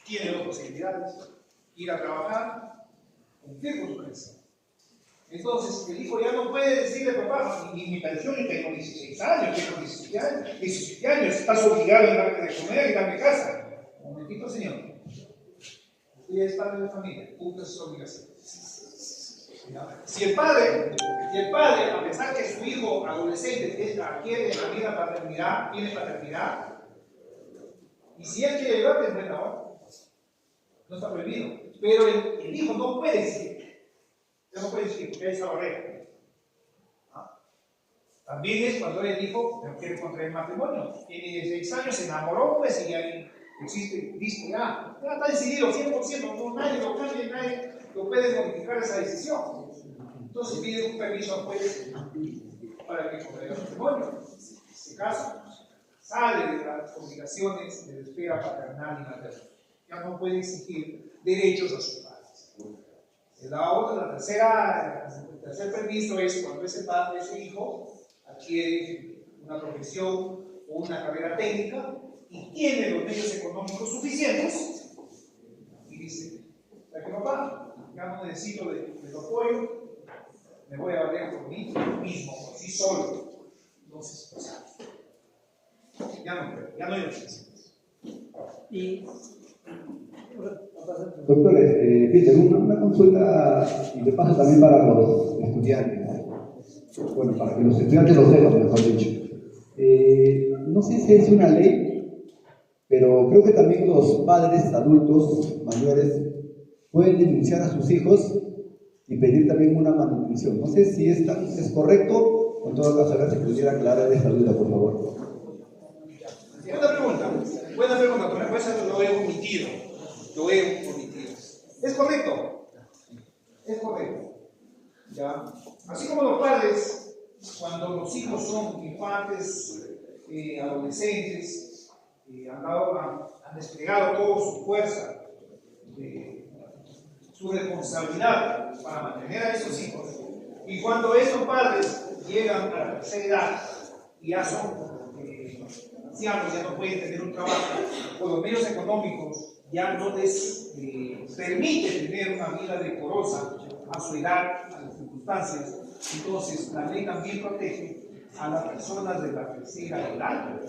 tiene dos posibilidades: ir a trabajar, cumplir con su pensión. Entonces, el hijo ya no puede decirle, papá, mi pensión, yo tengo 16 años, tengo 17 años, estás obligado a darme de comer y darme casa. Un momentito, señor. Usted es padre de familia, cumple sus obligaciones. Si el padre, a pesar que su hijo adolescente adquiere la vida paternidad, tiene paternidad, y si él quiere llevarte, bueno, no está prohibido. Pero el hijo no puede decir, porque hay esa barrera. También es cuando el hijo quiere contraer matrimonio, tiene 16 años, se enamoró, pues, y ahí existe, listo, ya está decidido 100%, no, nadie lo cambia, nadie lo puede modificar esa decisión. Entonces pide un permiso al juez para que contraiga matrimonio. Se casa, sale de las obligaciones de la esfera paternal y maternal. Ya no puede exigir derechos a sus padres. El tercer permiso es cuando ese hijo adquiere una profesión o una carrera técnica y tiene los medios económicos suficientes y dice, papá, ya no necesito de tu apoyo, me voy a valer por mí mismo, por sí solo. Entonces, ya no hay necesidades. Y Doctor, Peter, una consulta y de paso también para los estudiantes. Bueno, para que los estudiantes lo sepan, mejor dicho. No sé si es una ley, pero creo que también los padres adultos mayores pueden denunciar a sus hijos y pedir también una manutención. No sé si es correcto, o en todo caso, a ver si pudiera aclarar esta duda, por favor. Buena pregunta, por ejemplo, eso lo he omitido. ¿Es correcto? Es correcto. ¿Ya? Así como los padres, cuando los hijos son infantes, adolescentes, han desplegado toda su fuerza, su responsabilidad para mantener a esos hijos, y cuando esos padres llegan a la tercera edad y ya son ancianos, ya no pueden tener un trabajo, o los medios económicos ya no les permite tener una vida decorosa a su edad, a las circunstancias, entonces la ley también protege a las personas de la tercera edad.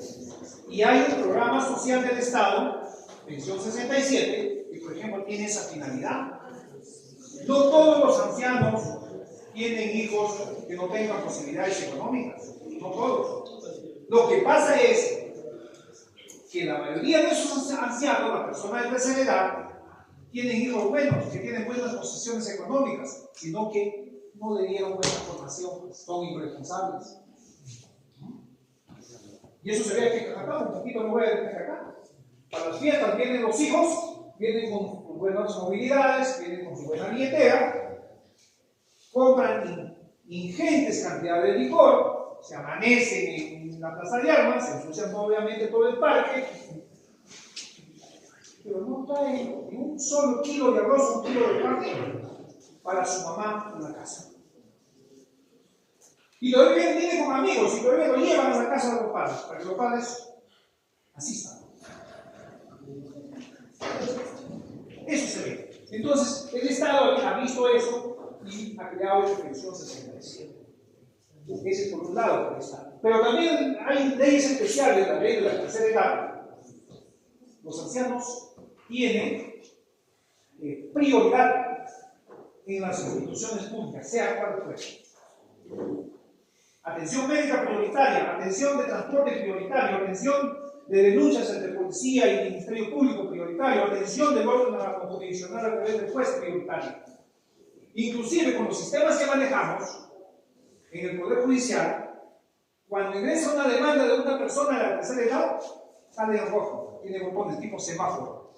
Y hay un programa social del Estado, Pensión 67, que por ejemplo tiene esa finalidad. No todos los ancianos tienen hijos que no tengan posibilidades económicas, no todos. Lo que pasa es que la mayoría de esos ancianos, las personas de tercera edad, tienen hijos buenos, que tienen buenas posiciones económicas, sino que no le dieron buena formación, son irresponsables. Y eso se ve aquí en Cajatá, un poquito me voy a detener acá. Para las fiestas vienen los hijos, vienen con buenas movilidades, vienen con su buena billetera, compran ingentes cantidades de licor, se amanecen en la plaza de armas, se ensucian obviamente todo el parque, pero no traen ni un solo kilo de arroz, un kilo de carne para su mamá en la casa. Y todavía viene con amigos y todavía lo llevan a la casa de los padres, para que los padres asistan. Eso se ve. Entonces, el Estado ha visto eso y ha creado la Pensión 67. Ese es por un lado el Estado. Pero también hay leyes especiales, la ley de la tercera edad. Los ancianos tienen prioridad en las instituciones públicas, sea cual fuera. Atención médica prioritaria, atención de transporte prioritario, atención de denuncias entre policía y Ministerio Público prioritario, atención del orden jurisdiccional a través del juez prioritario. Inclusive con los sistemas que manejamos en el Poder Judicial, cuando ingresa una demanda de una persona de la tercera edad, sale en rojo, tiene botones tipo semáforo.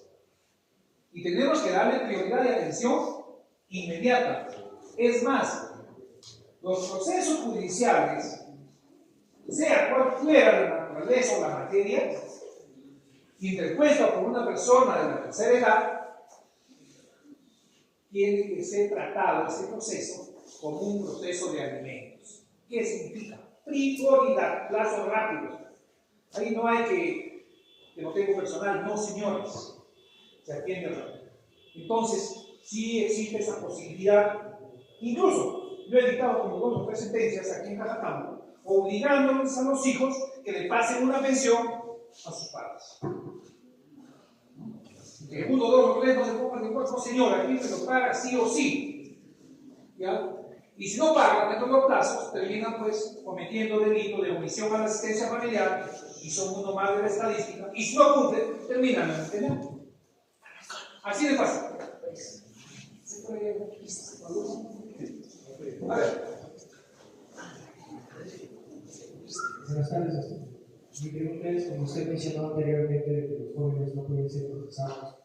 Y tenemos que darle prioridad de atención inmediata. Es más, los procesos judiciales, sea cual fuera la naturaleza o la materia, interpuesta por una persona de la tercera edad, tiene que ser tratado ese proceso como un proceso de alimentos. ¿Qué significa? Prioridad, plazos rápidos. Ahí no hay que no tengo personal, no señores. Se atiende rápido. Entonces, sí existe esa posibilidad. Incluso, yo he dictado como 2 o 3 sentencias aquí en Cajatá, obligándoles a los hijos que le pasen una pensión a sus padres. Que 1, 2 o 3 no se pongan de cuerpo, señor, aquí se lo paga sí o sí. ¿Ya? Y si no pagan dentro de los plazos, terminan pues cometiendo delito de omisión a la asistencia familiar y son uno más de la estadística. Y si no cumplen, terminan en el penal. Así de fácil. A ver. Buenas tardes. Mi pregunta es, como usted mencionó anteriormente, de que los jóvenes no pueden ser procesados.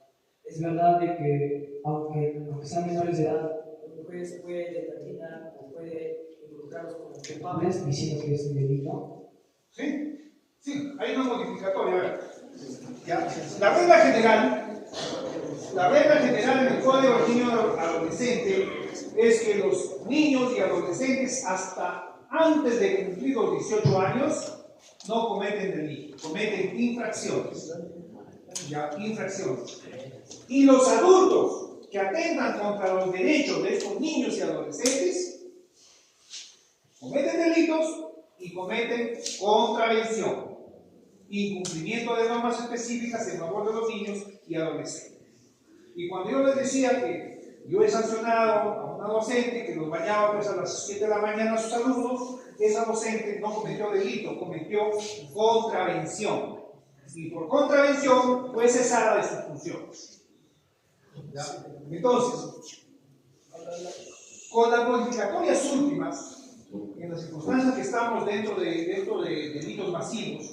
¿Es verdad de que, aunque sean menores de edad, el juez puede determinar o puede involucrarlos como culpables diciendo que es un delito? Sí, sí, hay una modificatoria. A ver. ¿Ya? La regla general en el Código del Niño Adolescente es que los niños y adolescentes hasta antes de cumplir los 18 años no cometen delito, cometen infracciones. Ya, infracciones. Y los adultos que atentan contra los derechos de estos niños y adolescentes cometen delitos y cometen contravención, incumplimiento de normas específicas en favor de los niños y adolescentes. Y cuando yo les decía que yo he sancionado a una docente que los bañaba pues a las 7 de la mañana a sus alumnos, esa docente no cometió delito, cometió contravención. Y por contravención fue cesada de sus funciones. ¿Ya? Entonces, con las modificatorias últimas, en las circunstancias que estamos dentro de delitos masivos,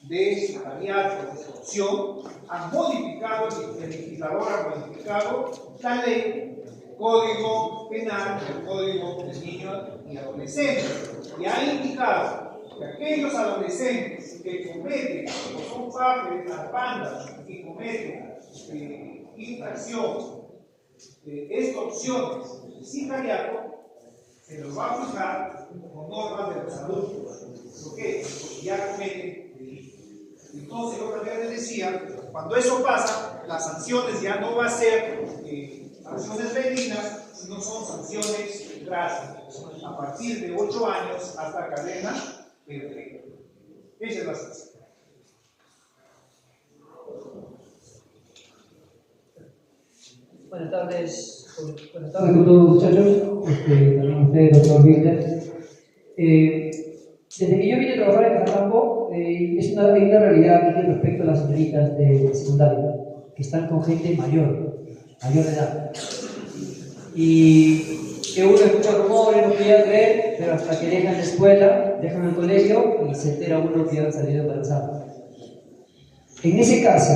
de sicariato, de extorsión, han modificado, el legislador ha modificado la ley, Código Penal, el Código del Niño y Adolescente, y ha indicado que aquellos adolescentes que cometen o son parte de las bandas que cometen infracción, extorsiones, sicariato, se los va a juzgar con normas de los adultos. ¿Por qué? Porque ya cometen delito. Entonces, yo también les decía, cuando eso pasa, las sanciones ya no van a ser sanciones benignas, sino son sanciones drásticas. A partir de 8 años hasta cadena Perfecto. Esa es la situación. Buenas tardes con todos, muchachos. También usted, doctor Wilder. Desde que yo vine a trabajar en Cajatambo, es una realidad respecto a las señoritas de secundaria, que están con gente mayor de edad. Y que uno escucha rumores, no podía creer, pero hasta que dejan la escuela, dejan el colegio y se entera uno que han salido embarazados. En ese caso,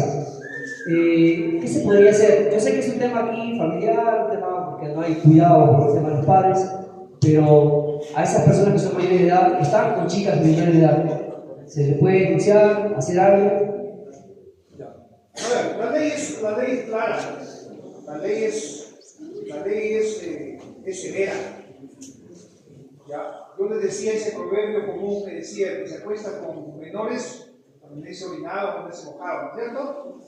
¿qué se podría hacer? Yo sé que es un tema aquí familiar, un tema porque no hay cuidado por el tema de los padres, pero a esas personas que son mayores de edad, que están con chicas mayores de edad, ¿se les puede denunciar, hacer algo? A ver, la ley es clara, la ley es severa. ¿Ya? Yo les decía ese proverbio común que decía que se acuesta con menores, permanece orinado, permanece mojado, ¿cierto?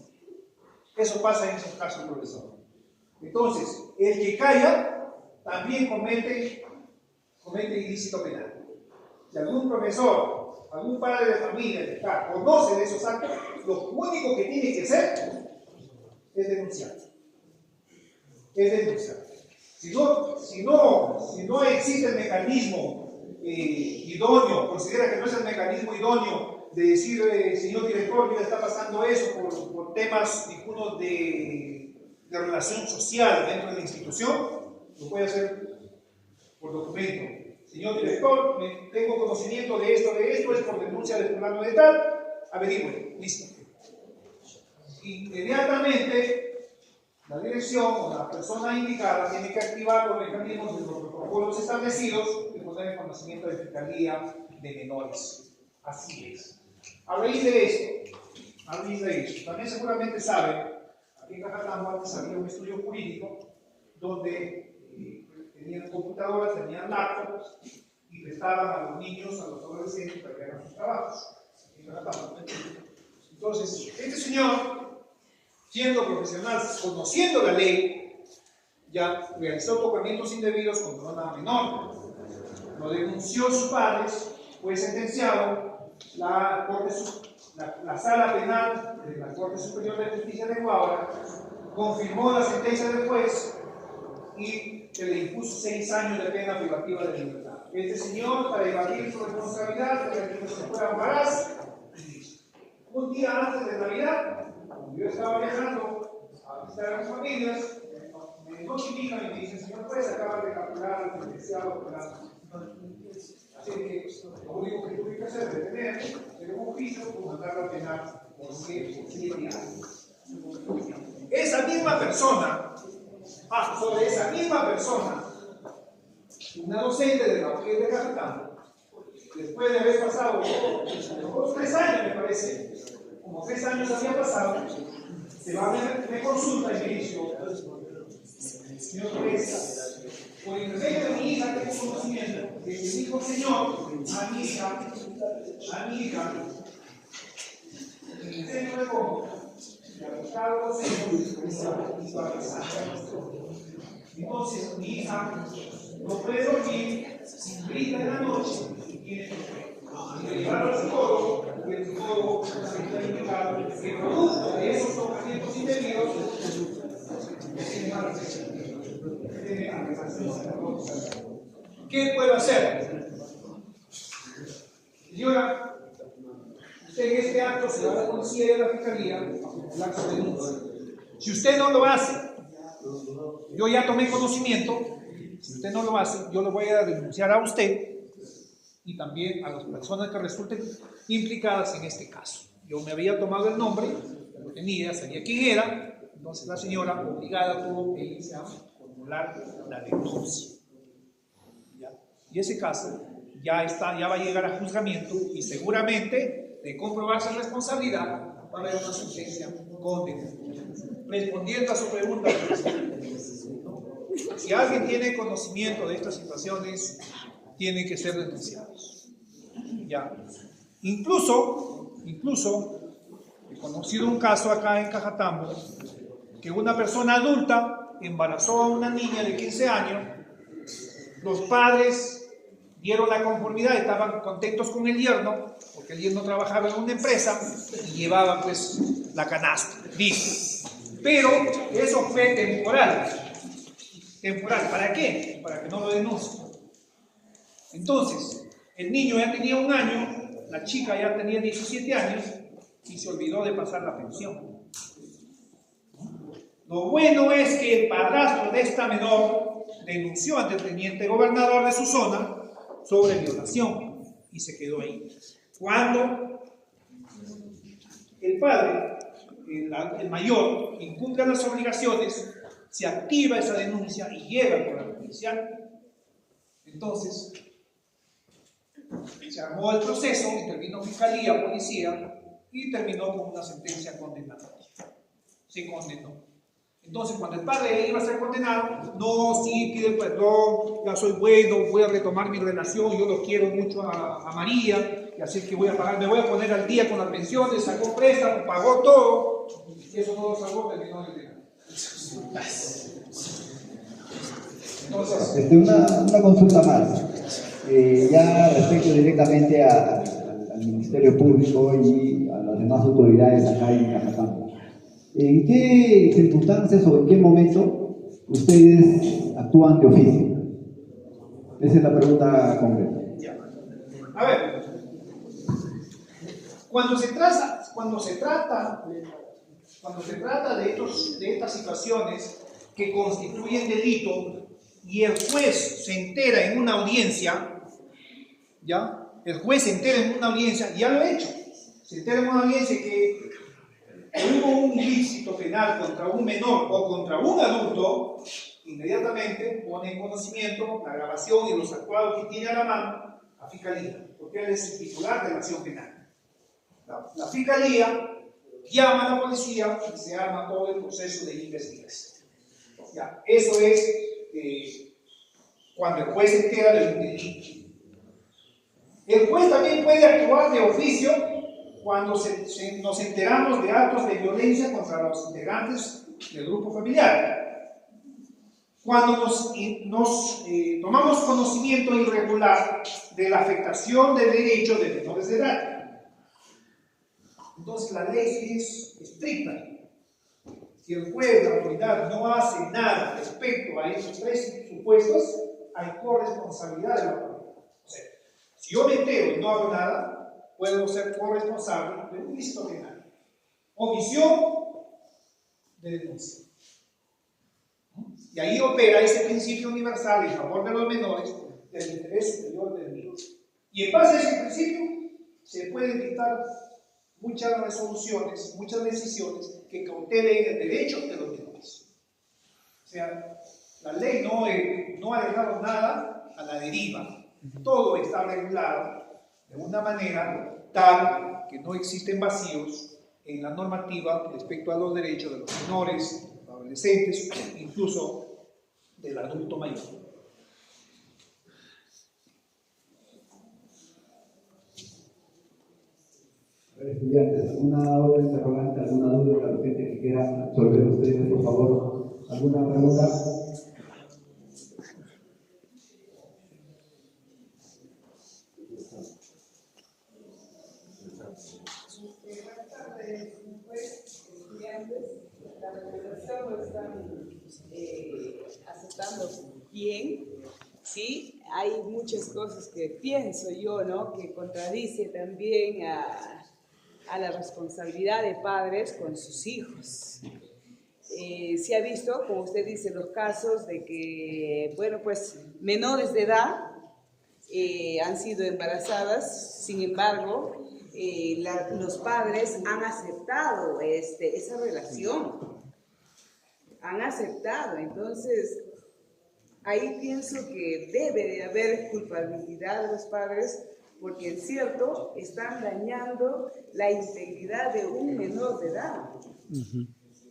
Eso pasa en esos casos, profesor. Entonces, el que calla también comete ilícito penal. Si algún profesor, algún padre de familia que está, conoce de esos actos, lo único que tiene que hacer es denunciar. Si no existe el mecanismo idóneo, considera que no es el mecanismo idóneo de decir, señor director, mira, está pasando eso por temas dignos de relación social dentro de la institución, lo puede hacer por documento. Señor director, tengo conocimiento de esto, es por denuncia del fulano de tal, averigüe, listo. Inmediatamente, la dirección o la persona indicada tiene que activar los mecanismos de los protocolos establecidos y poner en conocimiento de Fiscalía de Menores. Así es. A raíz de esto, también seguramente saben, aquí en Cajatambo antes había un estudio jurídico donde tenían computadoras, tenían laptops y prestaban a los niños, a los adolescentes para que hagan sus trabajos. Entonces, este señor, siendo profesional, conociendo la ley, ya realizó tocamientos indebidos contra una menor. Lo denunció sus padres, fue sentenciado. La Sala Penal de la Corte Superior de Justicia de Huaura confirmó la sentencia del juez y se le impuso 6 años de pena privativa de libertad. Este señor, para evadir su responsabilidad, para que no se fuera a Huaraz, un día antes de Navidad, cuando yo estaba viajando a visitar a mis familias, me notifican y me dicen, señor juez, acaba de capturar al sentenciado penal. Así que lo único que tuve que hacer es detener, hacer un juicio por mandarlo a penal por 7 años. Esa misma persona, sobre esa misma persona, una docente de la UG de Cajatambo, después de haber pasado 3 años, me parece, como 3 años había pasado, se va a ver, me consulta y me dice, señor juez, por intermedio de mi hija tengo conocimiento de que dijo señor a mi hija, en el centro de Congo, le ha buscado los hijos y va a pasar. Entonces mi hija no puede dormir, grita en la noche y tiene que llevar al psicólogo, y el psicólogo se está indicado que producto de esos tocamientos indebidos tiene malas decisiones. ¿Qué puedo hacer? Señora, usted en este acto se va a la policía y a la fiscalía, el acto de denuncia. Si usted no lo hace, yo ya tomé conocimiento, si usted no lo hace, yo lo voy a denunciar a usted y también a las personas que resulten implicadas en este caso. Yo me había tomado el nombre, lo tenía, sabía quién era, entonces la señora obligada tuvo que irse a formular la denuncia. ¿Ya? Y ese caso ya va a llegar a juzgamiento y seguramente, de comprobarse responsabilidad, va a haber una sentencia condenatoria. Respondiendo a su pregunta, si alguien tiene conocimiento de estas situaciones, tienen que ser denunciados. ¿Ya? Incluso, he conocido un caso acá en Cajatambo, que una persona adulta embarazó a una niña de 15 años, los padres dieron la conformidad, estaban contentos con el yerno, porque el yerno trabajaba en una empresa y llevaba pues la canasta, listo. Pero eso fue temporal. ¿Temporal? ¿Para qué? Para que no lo denuncien. Entonces, el niño ya tenía 1 año, la chica ya tenía 17 años y se olvidó de pasar la pensión. Lo bueno es que el padrastro de esta menor denunció ante el teniente gobernador de su zona sobre violación y se quedó ahí. Cuando el padre, el mayor, incumple las obligaciones, se activa esa denuncia y llega al poder judicial. Entonces, se armó el proceso, intervino fiscalía, policía y terminó con una sentencia condenatoria. Se condenó. Entonces, cuando el padre iba a ser condenado, no, sí, pide perdón, ya soy bueno, voy a retomar mi relación, yo lo quiero mucho a María, y así que voy a pagar, me voy a poner al día con las pensiones, sacó préstamo, pagó todo, y eso no lo salvó, terminó el dinero. Entonces, una consulta más, ya respecto directamente al Ministerio Público y a las demás autoridades acá en Cajatambo. ¿En qué circunstancias o en qué momento ustedes actúan de oficio? Esa es la pregunta concreta. A ver, cuando se trata de estas situaciones que constituyen delito y el juez se entera en una audiencia, ¿ya? El juez se entera en una audiencia, ya lo ha hecho, se entera en una audiencia que hubo un ilícito penal contra un menor o contra un adulto, inmediatamente pone en conocimiento la grabación y los actuados que tiene a la mano a Fiscalía, porque él es el titular de la acción penal. La Fiscalía llama a la policía y se arma todo el proceso de investigación. Ya, eso es cuando el juez se entera del delito. El juez también puede actuar de oficio cuando nos enteramos de actos de violencia contra los integrantes del grupo familiar. Cuando nos tomamos conocimiento irregular de la afectación de derechos de menores de edad. Entonces la ley es estricta. Si el juez, la autoridad, no hace nada respecto a esos 3 supuestos, hay corresponsabilidad de la autoridad. O sea, si yo me entero y no hago nada, puedo ser corresponsable de un ilícito penal. Omisión de denuncia. Y ahí opera ese principio universal en favor de los menores del interés superior del niño. Y en base a ese principio se pueden dictar muchas resoluciones, muchas decisiones que cautelen el derecho de los menores. O sea, la ley no ha dejado nada a la deriva. Todo está regulado de una manera tal que no existen vacíos en la normativa respecto a los derechos de los menores, adolescentes, incluso del adulto mayor. Estudiantes, ¿alguna otra interrogante, alguna duda de la gente que quieran absolver ustedes, por favor? ¿Alguna pregunta? Buenas tardes, estudiantes. La regulación lo están aceptando bien. Sí, hay muchas cosas que pienso yo, ¿no?, que contradice también a la responsabilidad de padres con sus hijos. Se ha visto, como usted dice, los casos de que, bueno, pues menores de edad han sido embarazadas, sin embargo, los padres han aceptado esa relación, han aceptado. Entonces, ahí pienso que debe de haber culpabilidad de los padres, porque en cierto están dañando la integridad de un menor de edad.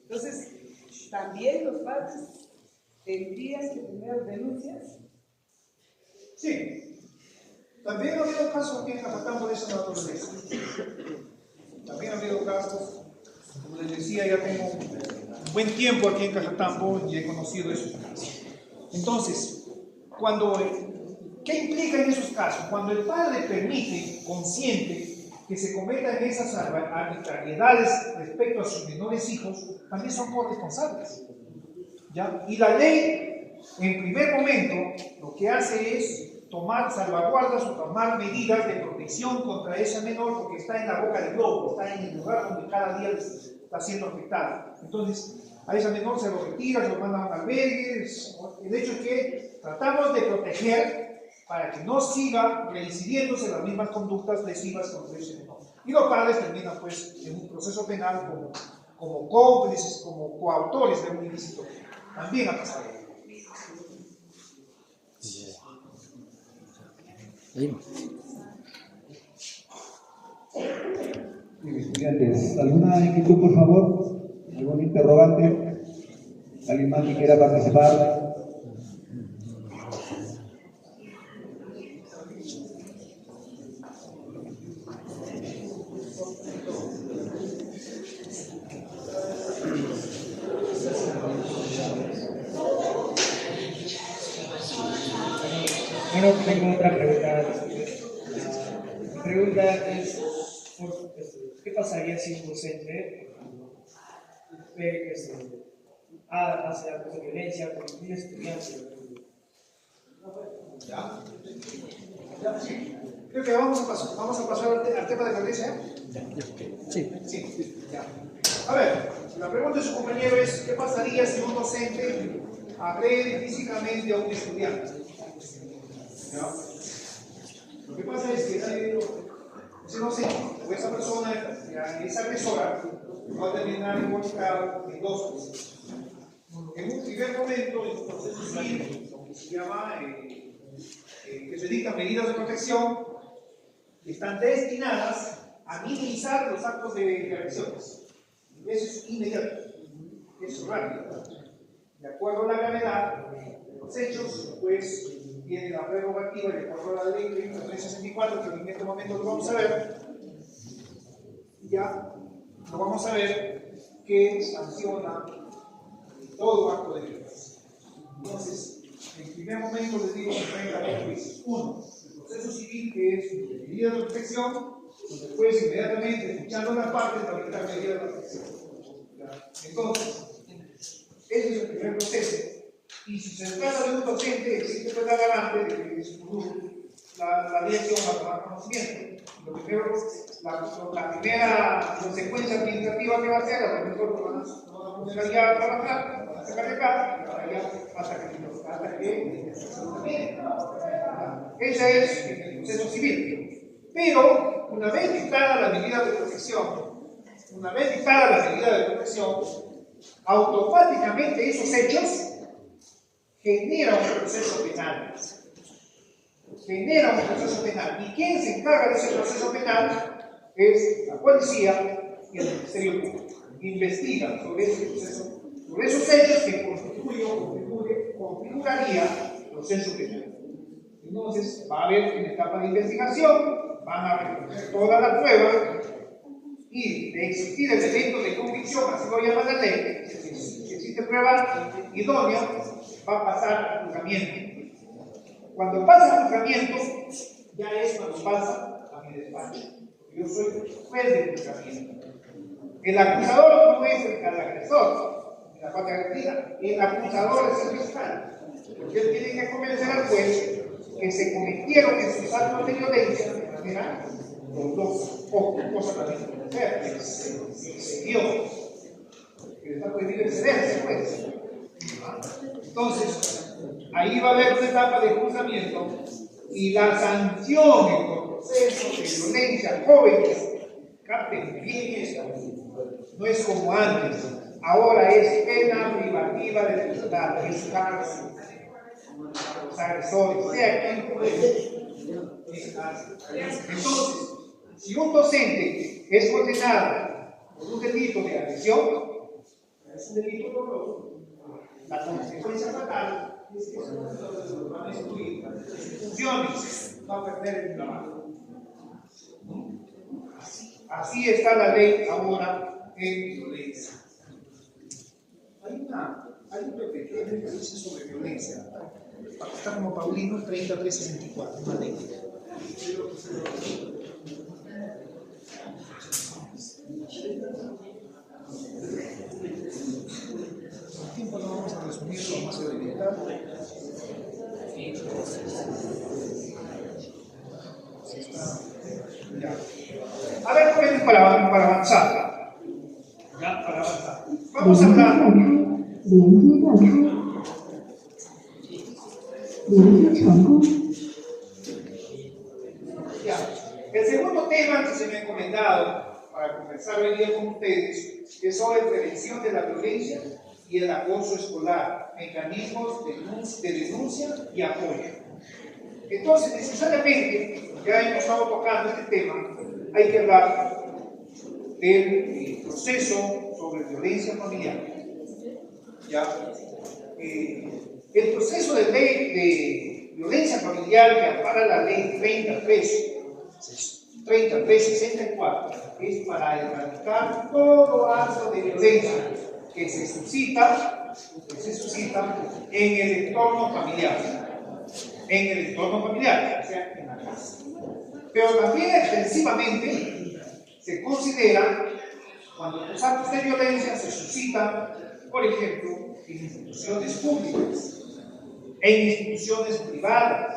Entonces, también los padres tendrían que tener denuncias. Sí. También ha habido casos aquí en Cajatambo de esa naturaleza. También ha habido casos, como les decía, ya tengo un buen tiempo aquí en Cajatambo y he conocido esos casos. Entonces, cuando ¿Qué implica en esos casos? Cuando el padre permite, consiente, que se cometan esas arbitrariedades respecto a sus menores hijos, también son corresponsables. ¿Ya? Y la ley, en primer momento, lo que hace es tomar salvaguardas o tomar medidas de protección contra ese menor porque está en la boca del lobo, está en el lugar donde cada día está siendo afectado. Entonces, a ese menor se lo retira, se lo manda a un albergue. El hecho es que tratamos de proteger para que no siga reincidiéndose las mismas conductas lesivas contra ese menor. Y los padres terminan pues en un proceso penal como cómplices, como coautores de un ilícito. También ha pasado. Bien, estudiantes, ¿alguna inquietud, por favor? ¿Algún interrogante? ¿Alguien más que quiera participar? Bueno, tengo otra pregunta. Mi pregunta es, ¿qué pasaría si un docente ve que hace actos de violencia con un estudiante? ¿Ya? Sí. Creo que vamos a pasar al tema de violencia. Sí. Ya. A ver, la pregunta de su compañero es, ¿qué pasaría si un docente agrede físicamente a un estudiante? ¿Ya? Lo que pasa es que ese docente o esa persona, esa agresora, va a terminar involucrado en dos cosas. En un primer momento, en un proceso civil, que se llama, que se dictan medidas de protección, que están destinadas a minimizar los actos de agresiones. Eso es inmediato, eso es rápido. De acuerdo a la gravedad de los hechos, pues tiene la prerrogativa, de acuerdo a la ley 364, que en este momento lo vamos a ver, ya lo vamos a ver, que sanciona todo acto de violencia. Entonces, en primer momento les digo que traiga dos juicios. Uno, el proceso civil, que es medida de protección, y después inmediatamente, escuchando las partes, para dictar medida de protección. Entonces, ese es el primer proceso. Y si se trata de un docente, existe pues la garante de que la dirección va a tomar conocimiento. Lo primero, la primera consecuencia administrativa que va a hacer, a lo mejor lo van a poner allá a trabajar, van a sacar de acá, hasta que ese es el proceso civil. Pero, una vez dictada la medida de protección, automáticamente esos hechos generan un proceso penal. ¿Y quién se encarga de ese proceso penal? Es la policía y el Ministerio Público. Investigan sobre ese proceso, sobre esos hechos que configuraría el proceso penal. Entonces, va a haber una etapa de investigación, van a recoger toda la prueba y de existir el evento de convicción, así lo llama la ley, si existe prueba idónea, va a pasar al juzgamiento. Cuando pasa al juzgamiento, ya es cuando pasa a mi despacho. Yo soy juez de juzgamiento. El acusador no es el agresor, la parte agredida. El acusador es el fiscal. Porque él tiene que convencer al juez que se cometieron esos actos de violencia de manera cosa también que se dio, que está prohibido excederse, pues. Entonces, ahí va a haber una etapa de juzgamiento y la sanción en los procesos de violencia jóvenes, capten bien esto, no es como antes, ahora es pena privativa de libertad, es cárcel. Los agresores, sea quien puede. Entonces, si un docente es condenado por un delito de agresión, es un delito doloroso. La consecuencia fatal es que se van a destruir las instituciones, va a perder el trabajo. Así está la ley ahora en violencia. Hay un pequeño que dice sobre violencia. Está como Paulino, 3364, una ley. El tiempo no vamos a resumirlo, vamos a delimitar. Ya. A ver, jóvenes, para avanzar. Ya, para avanzar. Vamos a hablar. Ya. El segundo tema que se me ha encomendado para conversar hoy día con ustedes es sobre prevención de la violencia y el acoso escolar, mecanismos de denuncia y apoyo. Entonces, necesariamente, ya hemos estado tocando este tema, hay que hablar del proceso sobre violencia familiar. ¿Ya? El proceso de ley de violencia familiar que ampara la ley 3364 es para erradicar todo acto de violencia que se suscita en el entorno familiar. En el entorno familiar, o sea, en la casa. Pero también extensivamente se considera cuando los actos de violencia se suscitan, por ejemplo, en instituciones públicas, en instituciones privadas,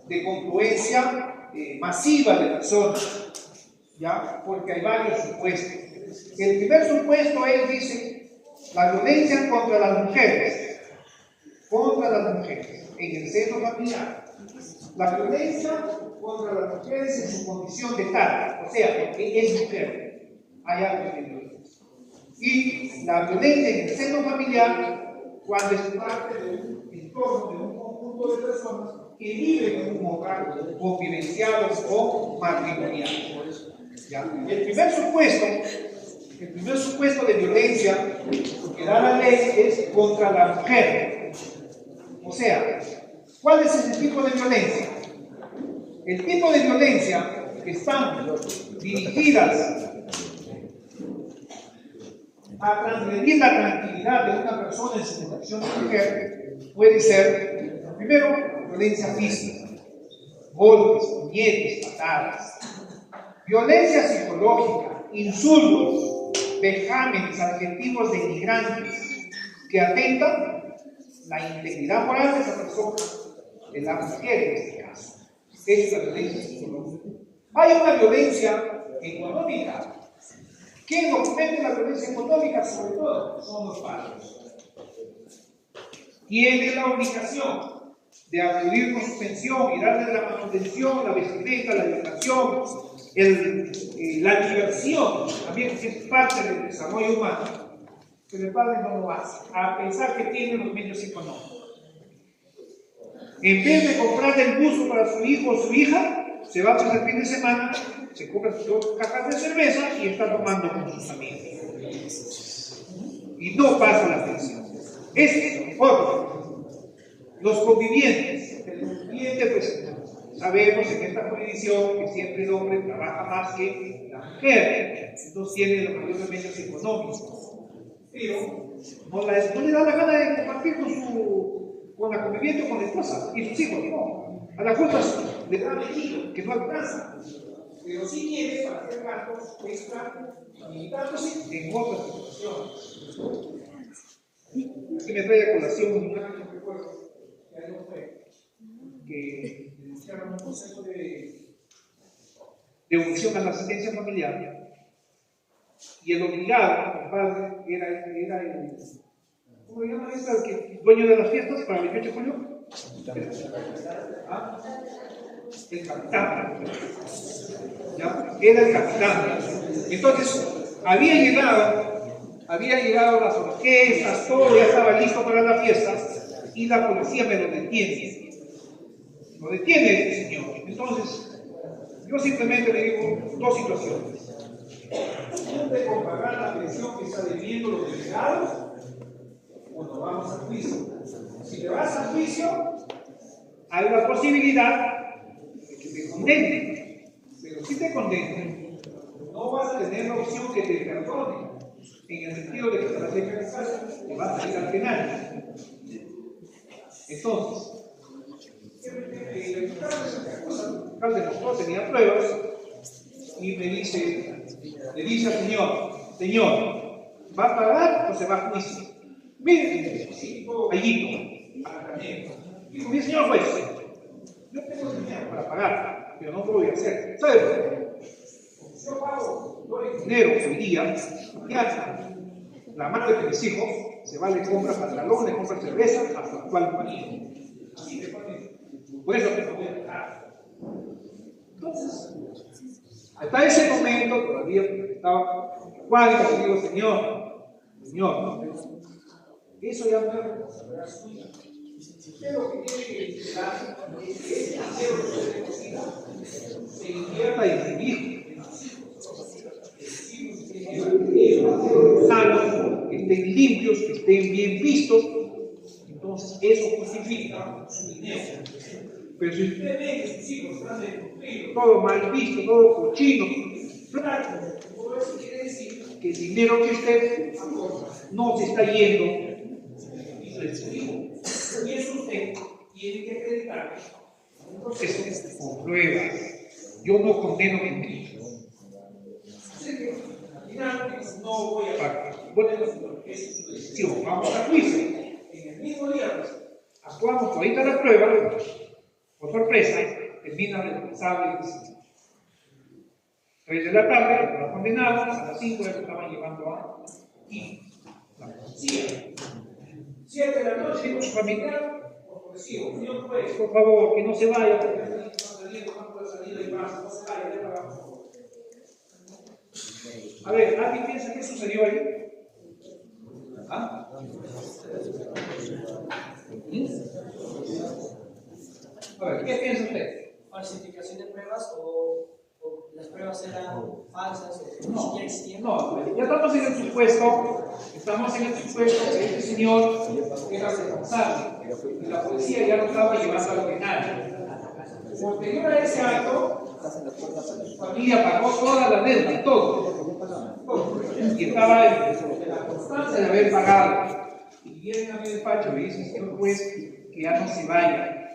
de confluencia masiva de personas, ¿ya? Porque hay varios supuestos. El primer supuesto es, dice, la violencia contra las mujeres, en el seno familiar. La violencia contra las mujeres en su condición de tal, o sea, porque es mujer, hay actos de violencia. Y la violencia en el seno familiar, cuando es parte de un entorno, de un conjunto de personas que viven en un hogar convivencial o matrimonial. ¿Ya? El primer supuesto de violencia que da la ley es contra la mujer. O sea, ¿cuál es ese tipo de violencia? El tipo de violencia que están dirigidas a transgredir la tranquilidad de una persona en su condición de mujer puede ser, primero, violencia física, golpes, puñetes, patadas, violencia psicológica, insultos, vejámenes, adjetivos denigrantes que atentan la integridad moral de esa persona, de la mujer en este caso. Es la violencia psicológica. Hay una violencia económica. ¿Quién comete la violencia económica? Sobre todo son los padres. Tienen la obligación de acudir con su pensión y darle la manutención, la vestimenta, la educación, la diversión, también que es parte del desarrollo humano, pero el padre no lo hace, a pesar que tiene los medios económicos. En vez de comprar el buzo para su hijo o su hija, se va a pasar el fin de semana, se compra sus 2 cajas de cerveza y está tomando con sus amigos. Y no pasa la pensión. Es otro. Los convivientes. El conviviente, pues, sabemos en esta jurisdicción que siempre el hombre trabaja más que la mujer. Entonces tiene los mayores medios económicos. Pero no le da la gana de compartir con la conviviente o con la esposa y sus hijos, no. A las cosas le da venido, que no alcanza. Pero sí quiere para hacer gastos extra, limitándose en otras situaciones. Es que me trae a colación un año, recuerdo, que hay un fue, que denunciaron un proceso de devolución a la asistencia familiar, y el obligado, el padre, era el, ¿cómo se llama esto? El dueño de las fiestas para el 28 de julio. ¿Ah? El capitán. ¿Ya? Era el capitán. Entonces, había llegado las orquestas, todo ya estaba listo para la fiesta, y la policía me lo detiene. Lo detiene el señor. Entonces, yo simplemente le digo 2 situaciones. Cumple con pagar la pensión que está debiendo los delegados, o nos vamos al juicio. Si te vas al juicio, hay la posibilidad de que te condenen. Pero si te condenen, no vas a tener la opción que te perdonen, en el sentido de que te vas a dejar en casa, te vas a ir al penal. Entonces, el alcalde no tenía pruebas y le dice al señor, ¿va a pagar o se va a juicio? Mire, sí, todo gallito. Dijo, mi señor juez, yo tengo dinero para pagar, pero no lo voy a hacer. ¿Sabe por qué? Si yo pago, doy dinero hoy día, ya la madre de mis hijos se va, le compra pantalón, le compra cerveza a su actual marido. Así de fácil. Por eso te voy a pagar. Entonces, hasta ese momento todavía estaba Juan y le digo, Señor, eso ya no es responsabilidad suya. Usted lo que tiene que vigilar es que ese dinero que usted decida se invierta en su hijo. Sanos, que estén limpios, que estén bien vistos. Entonces, eso justifica su dinero. Pero si usted ve que sus hijos están desnutridos, todo mal visto, todo cochino, claro, todo eso quiere decir que el dinero que usted aporta no se está yendo de su hijo. Y eso usted tiene que acreditar un proceso con pruebas. Yo no condeno mentiras. Así que, al final, no voy a pagar. Bueno, es su decisión. Vamos a juicio. En el mismo día, pues, actuamos ahorita la prueba. Por sorpresa, termina el responsable de 3 de la tarde, estaba condenado, a las 5 ya lo estaban llevando aquí. La policía. 7 de la noche, dijo su familiar, ofrecido, señor juez, por favor, que no se vaya, porque no puede salir de más, no se vaya, le pagamos. A ver, ¿alguien piensa qué sucedió ahí? ¿Ah? A ver, ¿qué piensa usted? ¿Falsificación de pruebas o las pruebas eran falsas o No, ya existían? no, ya estamos en el supuesto que este señor era responsable y la policía ya lo estaba llevando al penal. Posterior a ese acto, su familia pagó toda la deuda, todo. Y estaba en la constancia de haber pagado. Y vienen a mi despacho y dicen, señor juez, que ya no se vaya,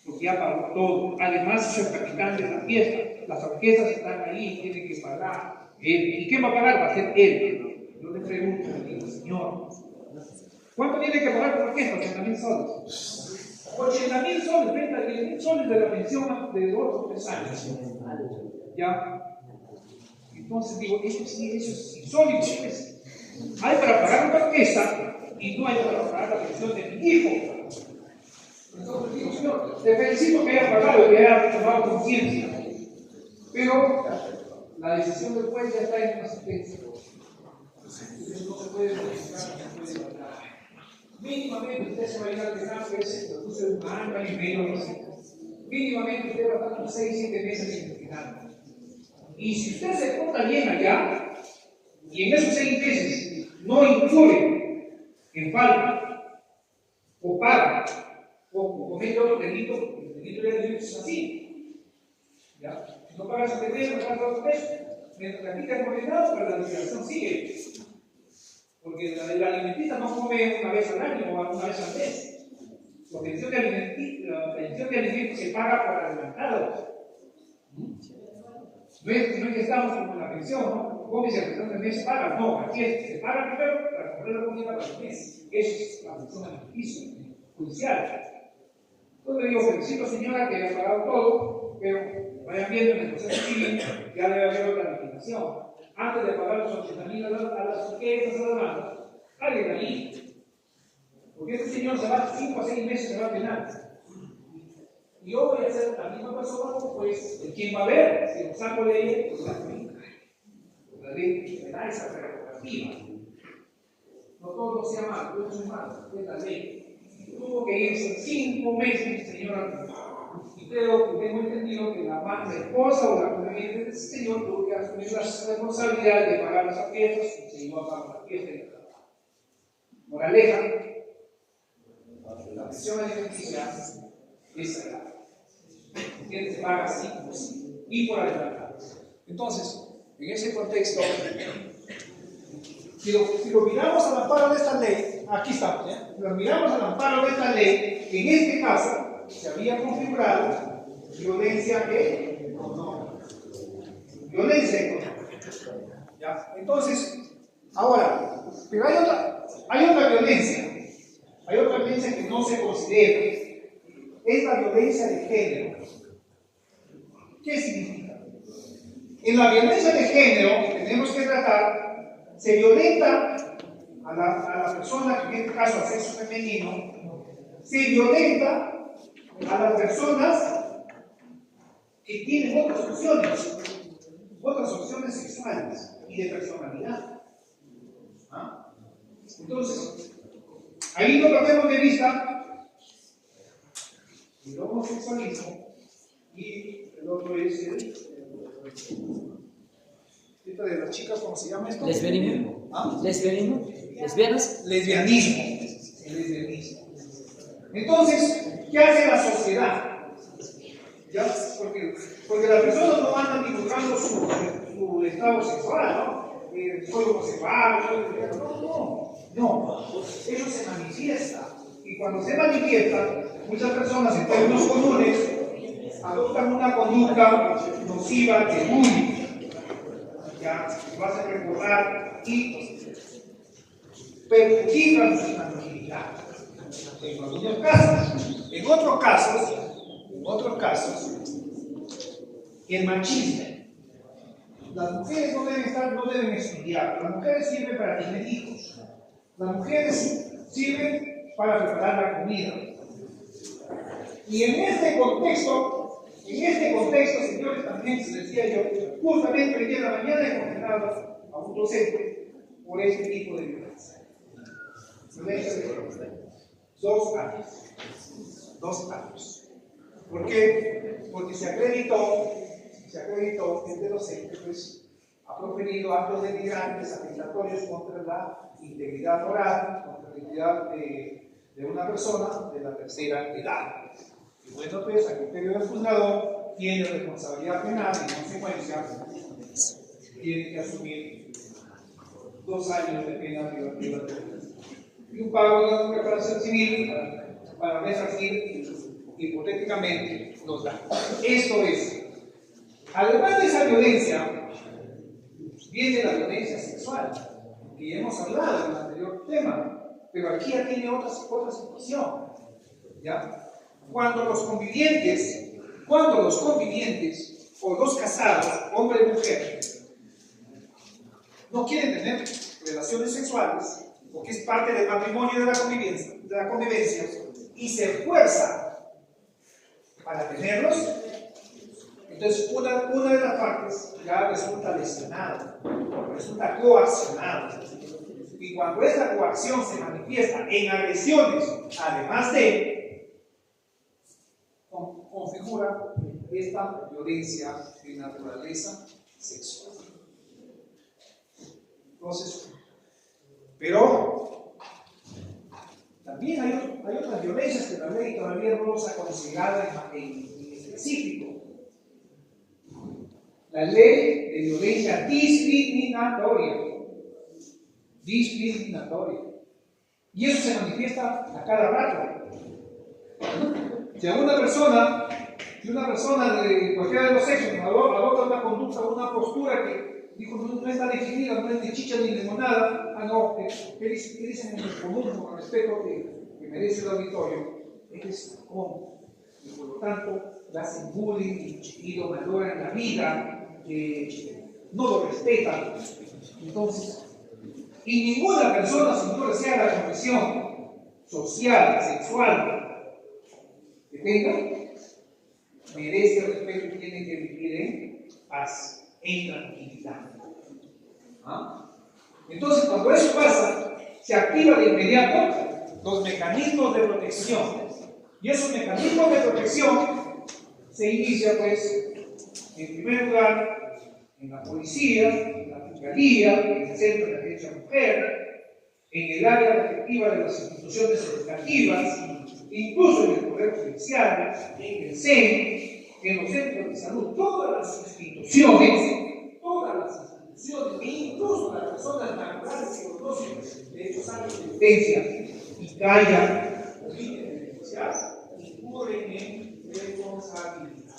porque ya pagó todo. Además, es el capitán de la fiesta. Las orquestas están ahí, tiene que pagar. ¿Y quién va a pagar? Va a ser él. Yo le pregunto, le digo, señor, ¿cuánto tiene que pagar por orquesta? 80.000 soles. 80.000 soles, 30.000 soles de la pensión de 2 o 3 años. ¿Ya? Entonces digo, eso es insólito. Hay para pagar una orquesta y no hay para pagar la pensión de mi hijo. Entonces digo, señor, te felicito que haya pagado, que haya tomado conciencia. Pero la decisión del juez ya está en una sentencia. Entonces no se puede modificar, no se puede pagar. Mínimamente usted se va a ir al penal, que se produce un año y medio, no sé. Mínimamente usted va a estar unos 6 o 7 meses en el penal. Y si usted se porta bien allá, y en esos 6 meses no incurre en falta, o paga, o comete otro delito, el delito de es así. ¿Ya? Si no pagas ese dinero, no pagas otro peso. Mientras que aquí te han condenado, pero la legislación sigue. Porque la alimentista no come una vez al año o una vez al mes. La pensión de alimentos se paga por adelantado. No es que estamos como en la pensión, ¿no? Come si al final del mes paga. No, aquí se paga primero para comprar la comida para el mes. Eso es la pensión alimenticia judicial. Entonces le digo, felicito señora que haya pagado todo, pero vayan viendo en el proceso civil, ya debe haber otra legislación. Antes de pagar los 80.000 a las orquestas, a las bandas, alguien ahí. Porque este señor se va 5 a 6 meses, se va a penal. Y yo voy a ser la misma persona, pues, de quién va a ver, si lo saco de ella, pues la ley. La ley me da esa prerrogativa. No todo sea malo, yo soy malo, es la ley. Tuvo que irse 5 meses, señora. Y creo que tengo entendido que la esposa o la conviviente de ese señor tuvo que asumir la responsabilidad de pagar las orquestas y se iba a pagar la fiesta y la moraleja. La pensión alimenticia es sagrada. Se paga así y por adelantado. Entonces, en ese contexto, si lo miramos al amparo de esta ley, aquí estamos, si lo miramos al amparo de esta ley, en este caso se había configurado violencia económica. Violencia económica. ¿Ya? Entonces, ahora, pero hay otra violencia. Hay otra violencia que no se considera. Es la violencia de género. ¿Qué significa? En la violencia de género que tenemos que tratar, se violenta a la persona, que en este caso al sexo femenino, se violenta a las personas que tienen otras opciones sexuales y de personalidad. ¿Ah? Entonces, ahí no perdemos de vista el homosexualismo y el otro es esta de las chicas, ¿cómo se llama esto? ¿Lesbianismo? ¿Ah? ¿Lesbianismo? ¿Lesbianas? Lesbianismo. El lesbianismo. Entonces, ¿qué hace la sociedad? ¿Ya? Porque las personas no andan divulgando su estado sexual, ¿no? Soy homosexual, no. Eso se manifiesta. Y cuando se manifiesta, muchas personas en términos comunes adoptan una conducta nociva de bullying. Ya lo hacen recordar y perjudican su tranquilidad. En algunos casos. En otros casos, el machismo. Las mujeres no deben estudiar. Las mujeres sirven para tener hijos. Las mujeres sirven para preparar la comida. Y en este contexto, señores, también se decía yo, justamente hoy día en la mañana he condenado a un docente por este tipo de violencia. Violencia de género. 2 años. 2 años. ¿Por qué? Porque se acreditó que este docente pues, ha proferido actos denigrantes, atentatorios contra la integridad moral, contra la dignidad de una persona de la tercera edad. Y bueno, pues, a criterio del juzgador, tiene responsabilidad penal y, en consecuencia, tiene que asumir 2 años de pena privativa de libertad. Y un pago de una reparación civil para resarcir hipotéticamente los daños. Esto es, además de esa violencia, viene la violencia sexual, que ya hemos hablado en el anterior tema, pero aquí ya tiene otra situación. ¿Ya? Cuando los convivientes o los casados, hombre y mujer, no quieren tener relaciones sexuales, porque es parte del matrimonio de la convivencia, y se esfuerza para tenerlos, entonces una de las partes ya resulta lesionada, resulta coaccionada. Y cuando esta coacción se manifiesta en agresiones, además de, configura esta violencia de naturaleza sexual. Entonces, pero también hay otras violencias que la ley todavía no los ha considerado en específico. La ley de violencia discriminatoria. Y eso se manifiesta a cada rato. Si una persona de cualquiera de los sexos adopta una conducta o una postura que dijo no está definida, no es ni chicha ni limonada, ¿qué dicen en el común con el respeto que merece el auditorio? Es homo. Y por lo tanto, le hacen bullying y lo valoran la vida, no lo respetan. Entonces, y ninguna persona, señores, sea la condición social, sexual que tenga, merece el respeto y tiene que vivir en paz, en tranquilidad. ¿Ah? Entonces, cuando eso pasa, se activa de inmediato los mecanismos de protección. Y esos mecanismos de protección se inicia, pues, en primer lugar, en la policía, en la fiscalía, en el Centro de Atención a la Mujer, en el área respectiva de las instituciones educativas, incluso en el Poder Judicial, en el CEN, en los centros de salud, todas las instituciones, e incluso las personas naturales que conocen de estos años de existencia y callan, incurren en responsabilidad.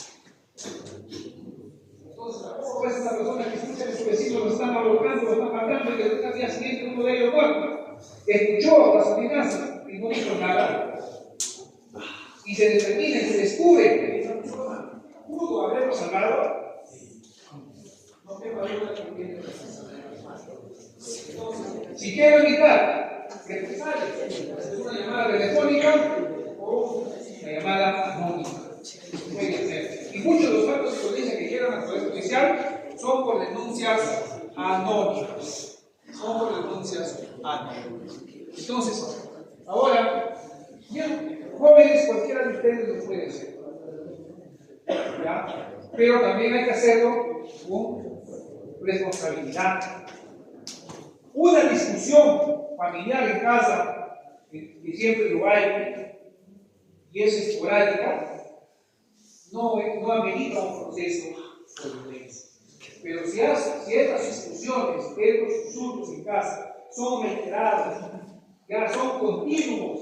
día siguiente uno de ellos muerto. Escuchó las amenazas y no dijo nada. Y se determina y se descubre que pudo haberlo salvado. No tengo duda que tiene si quiero evitar represalias, es una llamada telefónica o una llamada anónima. Puede ser. Y muchos de los actos de violencia que llegan al Poder Judicial son por denuncias anónimas. Son por denuncias anónimas. Entonces, ahora, jóvenes, cualquiera de ustedes lo puede hacer. ¿Ya? Pero también hay que hacerlo con responsabilidad. Una discusión familiar en casa, que siempre lo hay, y es esporádica, no amerita un proceso de violencia. Pero si estas discusiones, estos insultos en casa son reiterados, ya son continuos,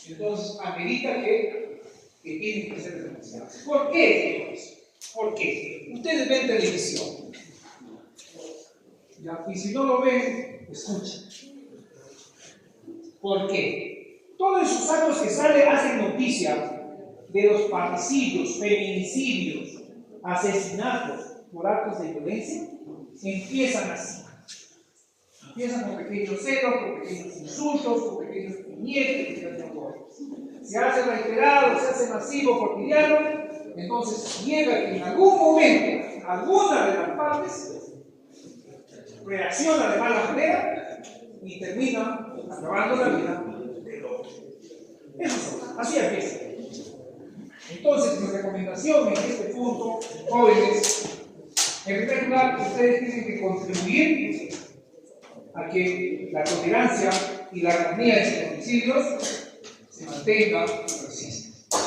entonces amerita que tienen que ser denunciados. ¿Por qué, señores? ¿Por qué? Ustedes ven televisión. ¿Ya? Y si no lo ven, escuchen. ¿Por qué? Todos esos actos que salen hacen noticia de los parricidios, feminicidios, asesinatos por actos de violencia, empiezan así. Empiezan con pequeños celos, con pequeños insultos, con pequeños puñetes, pequeños golpes. Se hace reiterado, se hace masivo, cotidiano, entonces llega que en algún momento, alguna de las partes reacciona de mala manera y termina acabando la vida del otro. Así empieza. Entonces, mi recomendación en este punto, jóvenes, en primer lugar, ustedes tienen que contribuir a que la tolerancia y la armonía de los homicidios se mantenga y persista.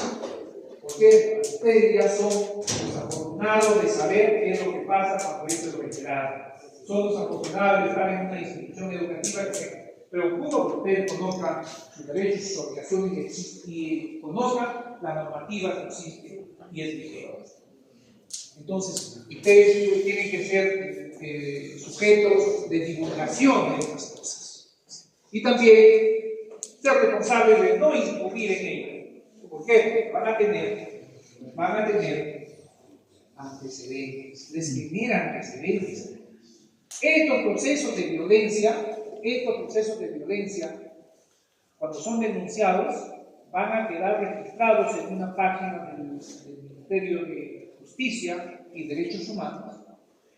Porque ustedes ya son los afortunados de saber qué es lo que pasa cuando esto es reiterado. Son los afortunados de estar en una institución educativa que se preocupa que ustedes conozcan sus derechos, sus obligaciones y conozcan la normativa que existe y es vigente. Entonces, ustedes tienen que ser sujetos de divulgación de estas cosas. Y también ser responsables de no incurrir en ello. ¿Por qué? Van a tener antecedentes, les generan antecedentes. Estos procesos de violencia, cuando son denunciados, van a quedar registrados en una página del Ministerio de Justicia y Derechos Humanos,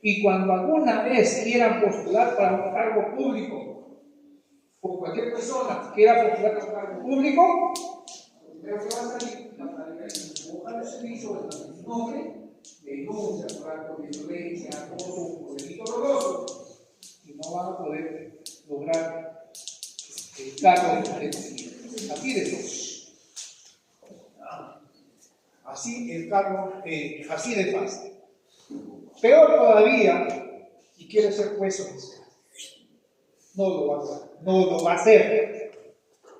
y cuando alguna vez quieran postular para un cargo público, o cualquier persona quiera postular para un cargo público, primero que va a salir, va a salir hoja de servicio de su nombre, denuncia por acto de violencia, acoso o delito doloso, y no van a poder lograr el cargo de presidente. Así de todo. Así el cargo, así de fácil. Peor todavía, si quiere ser juez o fiscal. No lo va a hacer.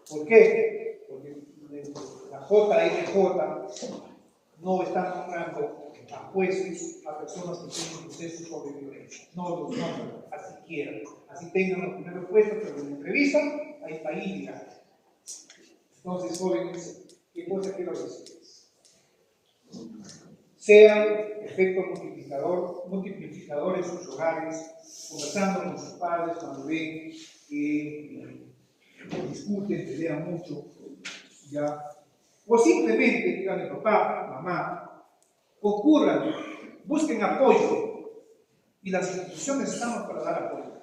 ¿Por qué? Porque la JNJ no está nombrando a jueces, a personas que tienen procesos sobre violencia. No los nombran, así quieran. Así tengan los primeros puestos, pero en la entrevista hay país. Entonces, jóvenes, ¿qué cosa quiero decirles? Sean efectos multiplicadores en sus hogares, conversando con sus padres cuando ven que discuten, pelean mucho, ¿ya? O simplemente díganle papá, mamá, concurran, busquen apoyo, y las instituciones estamos para dar apoyo.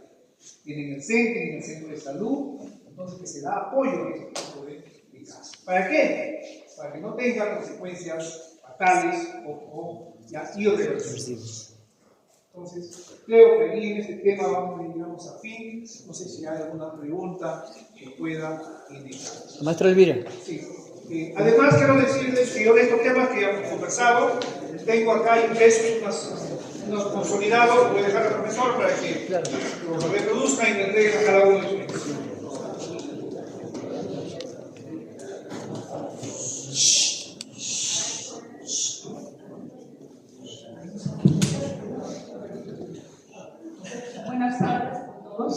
Tienen el CEN, tienen el centro de salud, entonces que se da apoyo en este tipo de casos. ¿Para qué? Para que no tengan consecuencias fatales o ya irreversibles. Entonces, creo que aquí en este tema vamos a fin. No sé si hay alguna pregunta que pueda indicar. Maestro Elvira. Sí. Además, quiero decirles que yo de estos temas que hemos conversado, tengo acá impresos unos consolidados, voy a dejar al profesor para que los reproduzca y me entreguen a cada uno de ustedes. Buenas tardes a todos.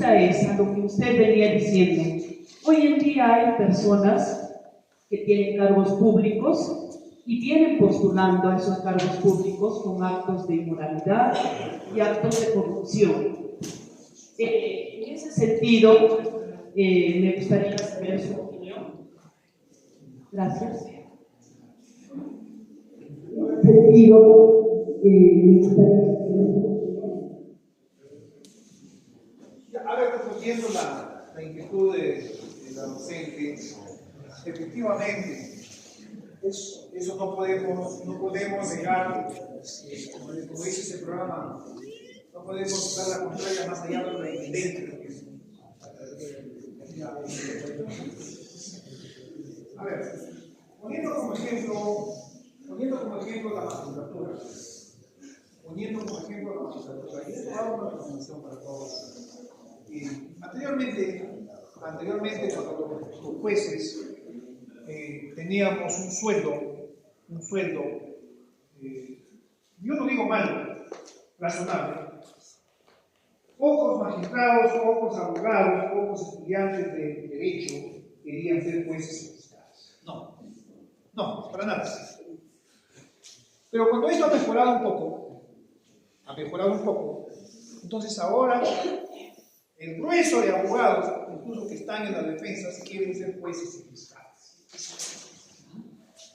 pregunta es a lo que usted venía diciendo. Hoy en día hay personas que tienen cargos públicos y vienen postulando a esos cargos públicos con actos de inmoralidad y actos de corrupción. En ese sentido, me gustaría saber su opinión. Gracias. A ver, respondiendo la inquietud de la docente, efectivamente, eso no podemos negar, como dice ese programa, no podemos dar la contraria más allá de lo evidente. A ver, poniendo como ejemplo la magistratura, y esto va una recomendación para todos. Anteriormente, cuando los jueces teníamos un sueldo, yo no digo mal, razonable. Pocos magistrados, pocos abogados, pocos estudiantes de derecho querían ser jueces y fiscales. No, para nada. Pero cuando esto ha mejorado un poco, entonces ahora el grueso de abogados, incluso que están en las defensas, quieren ser jueces y fiscales.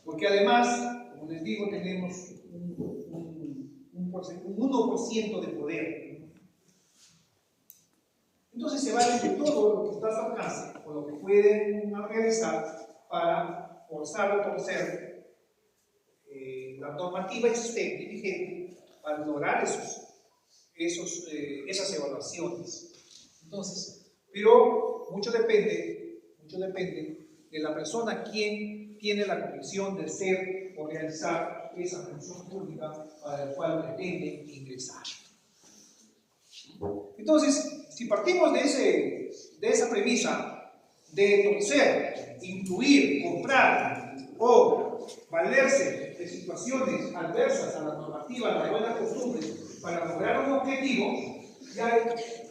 Porque además, como les digo, tenemos un 1% de poder. Entonces se vale de todo lo que está a su alcance o lo que pueden realizar para forzar o torcer la normativa existente y vigente para lograr esas evaluaciones. Entonces, pero mucho depende de la persona quien tiene la convicción de ser o realizar esa función pública para la cual pretende ingresar. Entonces, si partimos de esa premisa de torcer, influir, comprar o valerse de situaciones adversas a la normativa, a la buena costumbre, para lograr un objetivo, ya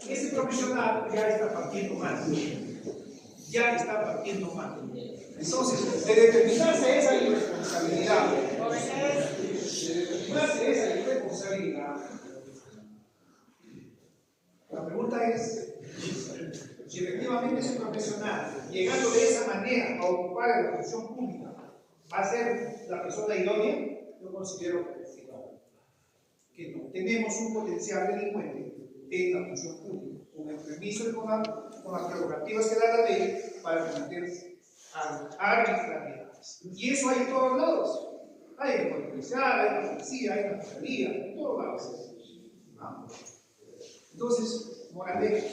ese profesional ya está partiendo mal. Entonces, de determinarse esa irresponsabilidad, la pregunta es, si efectivamente ese profesional, llegando de esa manera a ocupar la función pública, ¿va a ser la persona idónea? Yo considero que no. Tenemos un potencial delincuente en la función pública, con el permiso y con las prerrogativas que da la ley para cometer arbitrariedades. Y eso hay en todos lados. Hay en el Poder Judicial, hay en la policía, hay en la fiscalía, en todos lados. Entonces, moraleja,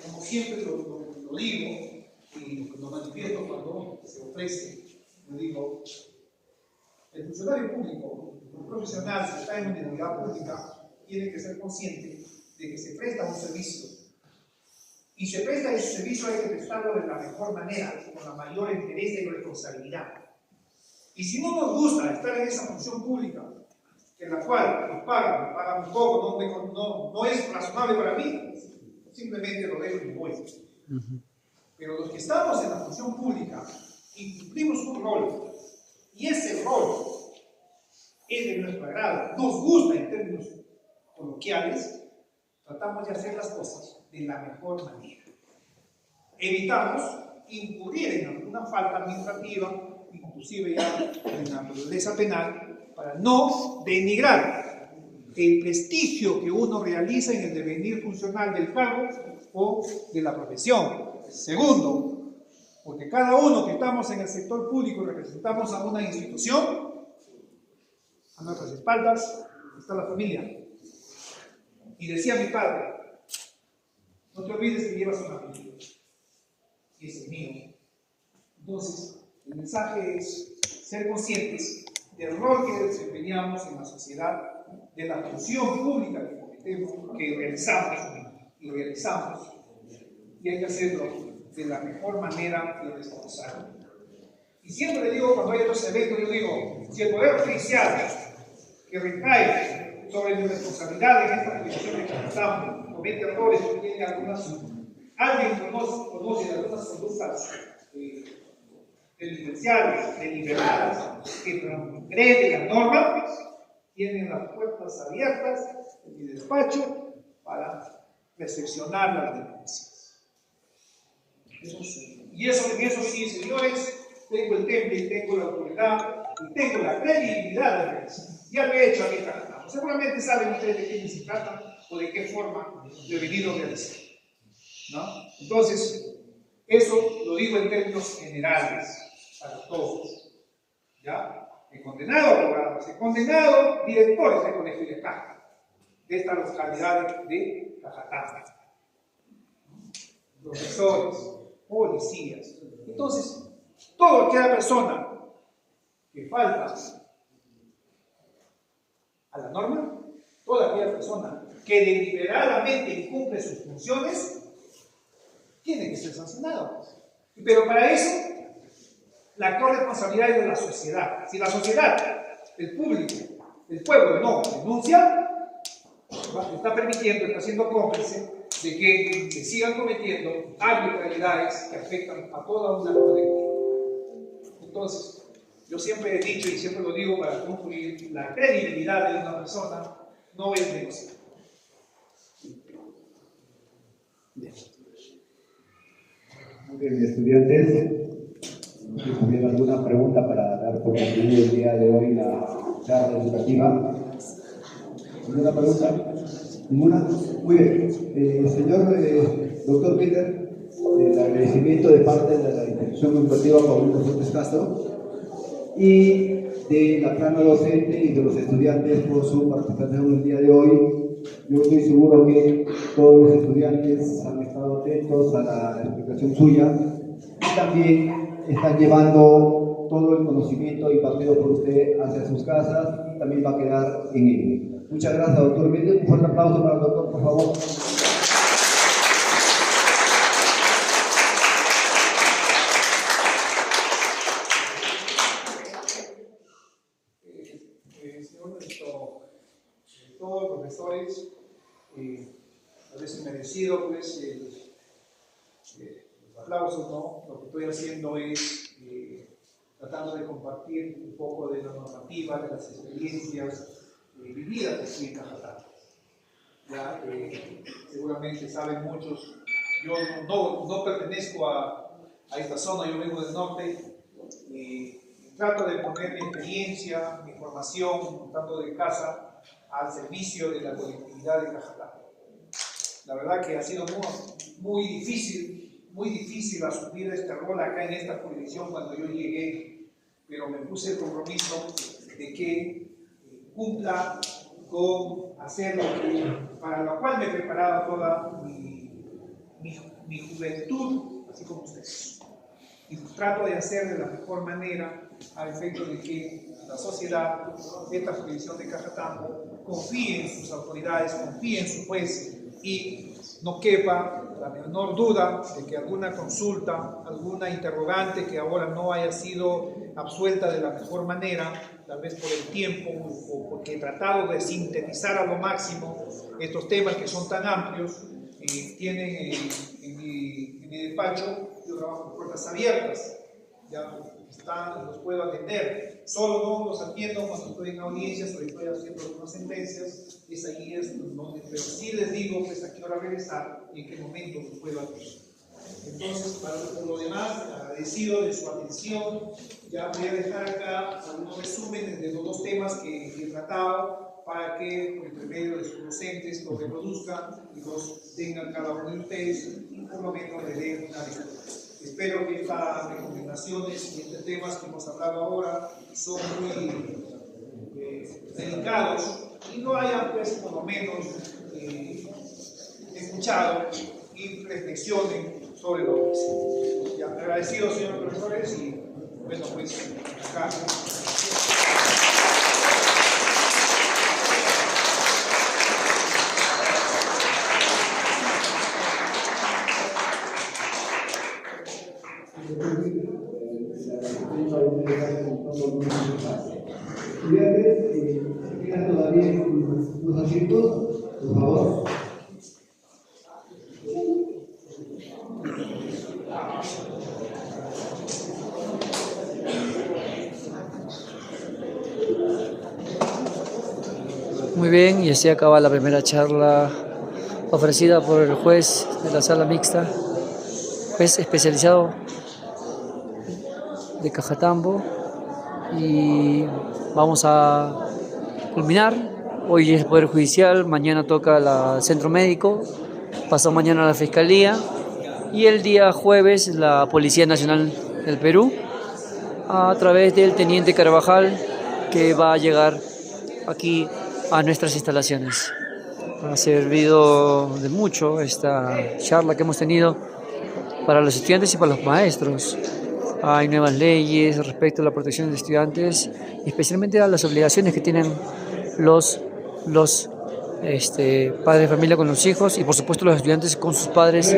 como siempre lo digo y lo manifiesto cuando se ofrece, lo digo, el funcionario público, el profesional, si está en una entidad pública, tiene que ser consciente de que se presta un servicio. Y se presta ese servicio, hay que prestarlo de la mejor manera, con la mayor interés y responsabilidad. Y si no nos gusta estar en esa función pública, en la cual nos pagan un poco, no es razonable para mí, simplemente lo dejo y voy. Pero los que estamos en la función pública y cumplimos un rol, y ese rol es de nuestro agrado, nos gusta en términos coloquiales, tratamos de hacer las cosas de la mejor manera. Evitamos incurrir en alguna falta administrativa, inclusive ya en la naturaleza penal, para no denigrar el prestigio que uno realiza en el devenir funcional del cargo o de la profesión. Segundo, porque cada uno que estamos en el sector público representamos a una institución, a nuestras espaldas está la familia. Y decía mi padre, no te olvides que llevas una familia, y es el mío. Entonces, el mensaje es ser conscientes del rol que desempeñamos en la sociedad, de la función pública que cometemos, que realizamos, y hay que hacerlo de la mejor manera y responsable. Y siempre le digo, cuando hay otros eventos, yo digo, si el Poder Judicial que recae sobre mi responsabilidad en esta posición en que estamos, comete errores o tiene alguien conoce de algunas conductas delincuenciales, deliberadas, que transgreden la norma, tienen las puertas abiertas en mi despacho para recepcionar las denuncias. Y en eso sí, señores, tengo el temple, tengo la autoridad y tengo la credibilidad de realizar. Ya lo he hecho aquí en Cajatán. Seguramente saben ustedes de qué se trata o de qué forma lo he venido realizando, ¿no? Entonces, eso lo digo en términos generales para todos. ¿Ya? He condenado abogados, he condenado directores de colegio de Caja, de esta localidad de Cajatán, profesores, policías. Entonces, toda aquella persona que falta a la norma, toda aquella persona que deliberadamente incumple sus funciones, tiene que ser sancionado. Pero para eso, la corresponsabilidad es de la sociedad. Si la sociedad, el público, el pueblo no denuncia, está permitiendo, está siendo cómplice de que se sigan cometiendo arbitrariedades que afectan a toda una colectiva. Entonces, yo siempre he dicho y siempre lo digo para concluir, la credibilidad de una persona no es negociable. Muy bien, estudiantes, si tuviera alguna pregunta para dar por concluido el día de hoy la charla educativa. ¿Alguna pregunta? ¿Ninguna? Muy bien. Señor doctor Peter, el agradecimiento de parte de la institución educativa Paulino Fuentes Castro y de la plana docente y de los estudiantes por su participación el día de hoy. Yo estoy seguro que todos los estudiantes han estado atentos a la explicación suya y también están llevando todo el conocimiento impartido por usted hacia sus casas y también va a quedar en él. Muchas gracias, doctor Peter. Un fuerte aplauso para el doctor, por favor. Todos los profesores, a veces merecido pues los aplausos, ¿no? Lo que estoy haciendo es tratando de compartir un poco de la normativa, de las experiencias vividas aquí en Cajatán. Ya, seguramente saben muchos, yo no pertenezco a esta zona, yo vengo del norte y trato de poner mi experiencia, mi formación, tanto de casa, al servicio de la colectividad de Cajatán. La verdad que ha sido muy difícil asumir este rol acá en esta jurisdicción cuando yo llegué, pero me puse el compromiso de que cumpla con hacer lo que, para lo cual me he preparado toda mi juventud, así como ustedes. Y trato de hacer de la mejor manera a efecto de que la sociedad, esta jurisdicción de Cajatán, confíe en sus autoridades, confíe en su juez y no quepa la menor duda de que alguna consulta, alguna interrogante que ahora no haya sido absuelta de la mejor manera, tal vez por el tiempo o porque he tratado de sintetizar a lo máximo estos temas que son tan amplios, tienen en mi despacho, yo trabajo con puertas abiertas, ya los puedo atender, solo no los atiendo cuando estoy en audiencias o estoy haciendo algunas sentencias, es ahí donde, pero sí les digo pues a qué hora regresar y en qué momento los puedo atender. Entonces, por lo demás, agradecido de su atención, ya voy a dejar acá algunos resúmenes de los dos temas que he tratado para que por intermedio de sus docentes los reproduzcan y los tengan cada uno de ustedes y por lo menos les den una lectura. Espero que estas recomendaciones y estos temas que hemos hablado ahora son muy delicados y no hayan, pues, por lo menos escuchado y reflexionen sobre lo que es. Ya, agradecido, señores profesores, y bueno, pues acá. Estudiantes, si quedan todavía los asientos, por favor. Muy bien, y así acaba la primera charla ofrecida por el juez de la sala mixta, juez especializado de Cajatambo, y vamos a culminar. Hoy es el Poder Judicial, mañana toca el Centro Médico, pasado mañana la Fiscalía y el día jueves la Policía Nacional del Perú a través del Teniente Carvajal, que va a llegar aquí a nuestras instalaciones. Ha servido de mucho esta charla que hemos tenido para los estudiantes y para los maestros. Hay nuevas leyes respecto a la protección de estudiantes, especialmente a las obligaciones que tienen los padres de familia con los hijos y por supuesto los estudiantes con sus padres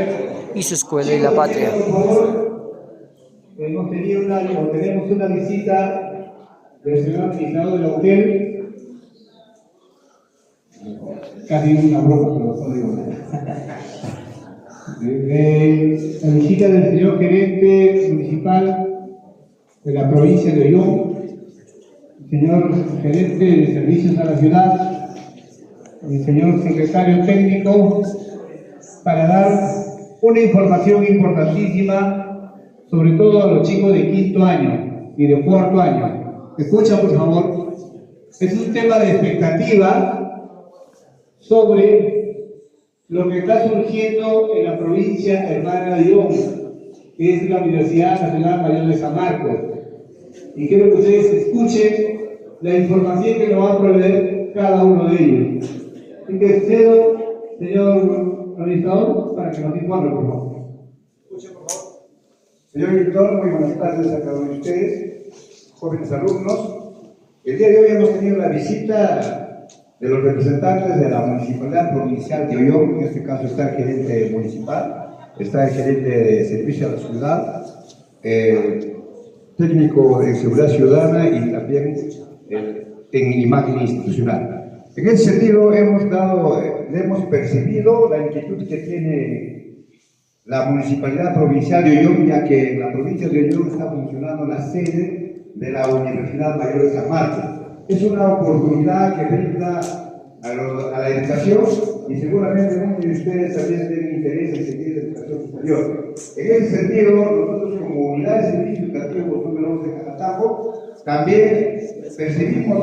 y su escuela y la patria. Tenemos una visita del señor administrador del hotel. Casi una broma, pero no digo nada. La visita del señor gerente municipal de la provincia de Ollón, el señor gerente de servicios a la ciudad, el señor secretario técnico, para dar una información importantísima, sobre todo a los chicos de quinto año y de cuarto año. Escucha, por favor. Es un tema de expectativa sobre lo que está surgiendo en la provincia hermana de Ollón, que es la Universidad Nacional Mayor de San Marcos. Y quiero que ustedes escuchen la información que nos va a proveer cada uno de ellos. Así que cedo, señor administrador, para que nos informe, por favor. Escuchen, por favor. Señor director, muy buenas tardes a cada uno de ustedes, jóvenes alumnos. El día de hoy hemos tenido la visita de los representantes de la Municipalidad Provincial de Ollón. En este caso está el gerente municipal, está el gerente de Servicio a la Ciudad, técnico en Seguridad Ciudadana y también en imagen institucional. En ese sentido hemos percibido la inquietud que tiene la Municipalidad Provincial de Ollón, ya que en la provincia de Ollón está funcionando la sede de la Universidad Mayor de San Marcos. Es una oportunidad que brinda a la educación y seguramente muchos de ustedes también tienen interés en seguir la educación superior. En ese sentido, nosotros como unidad de servicio educativo número 11 de Cajatambo, también percibimos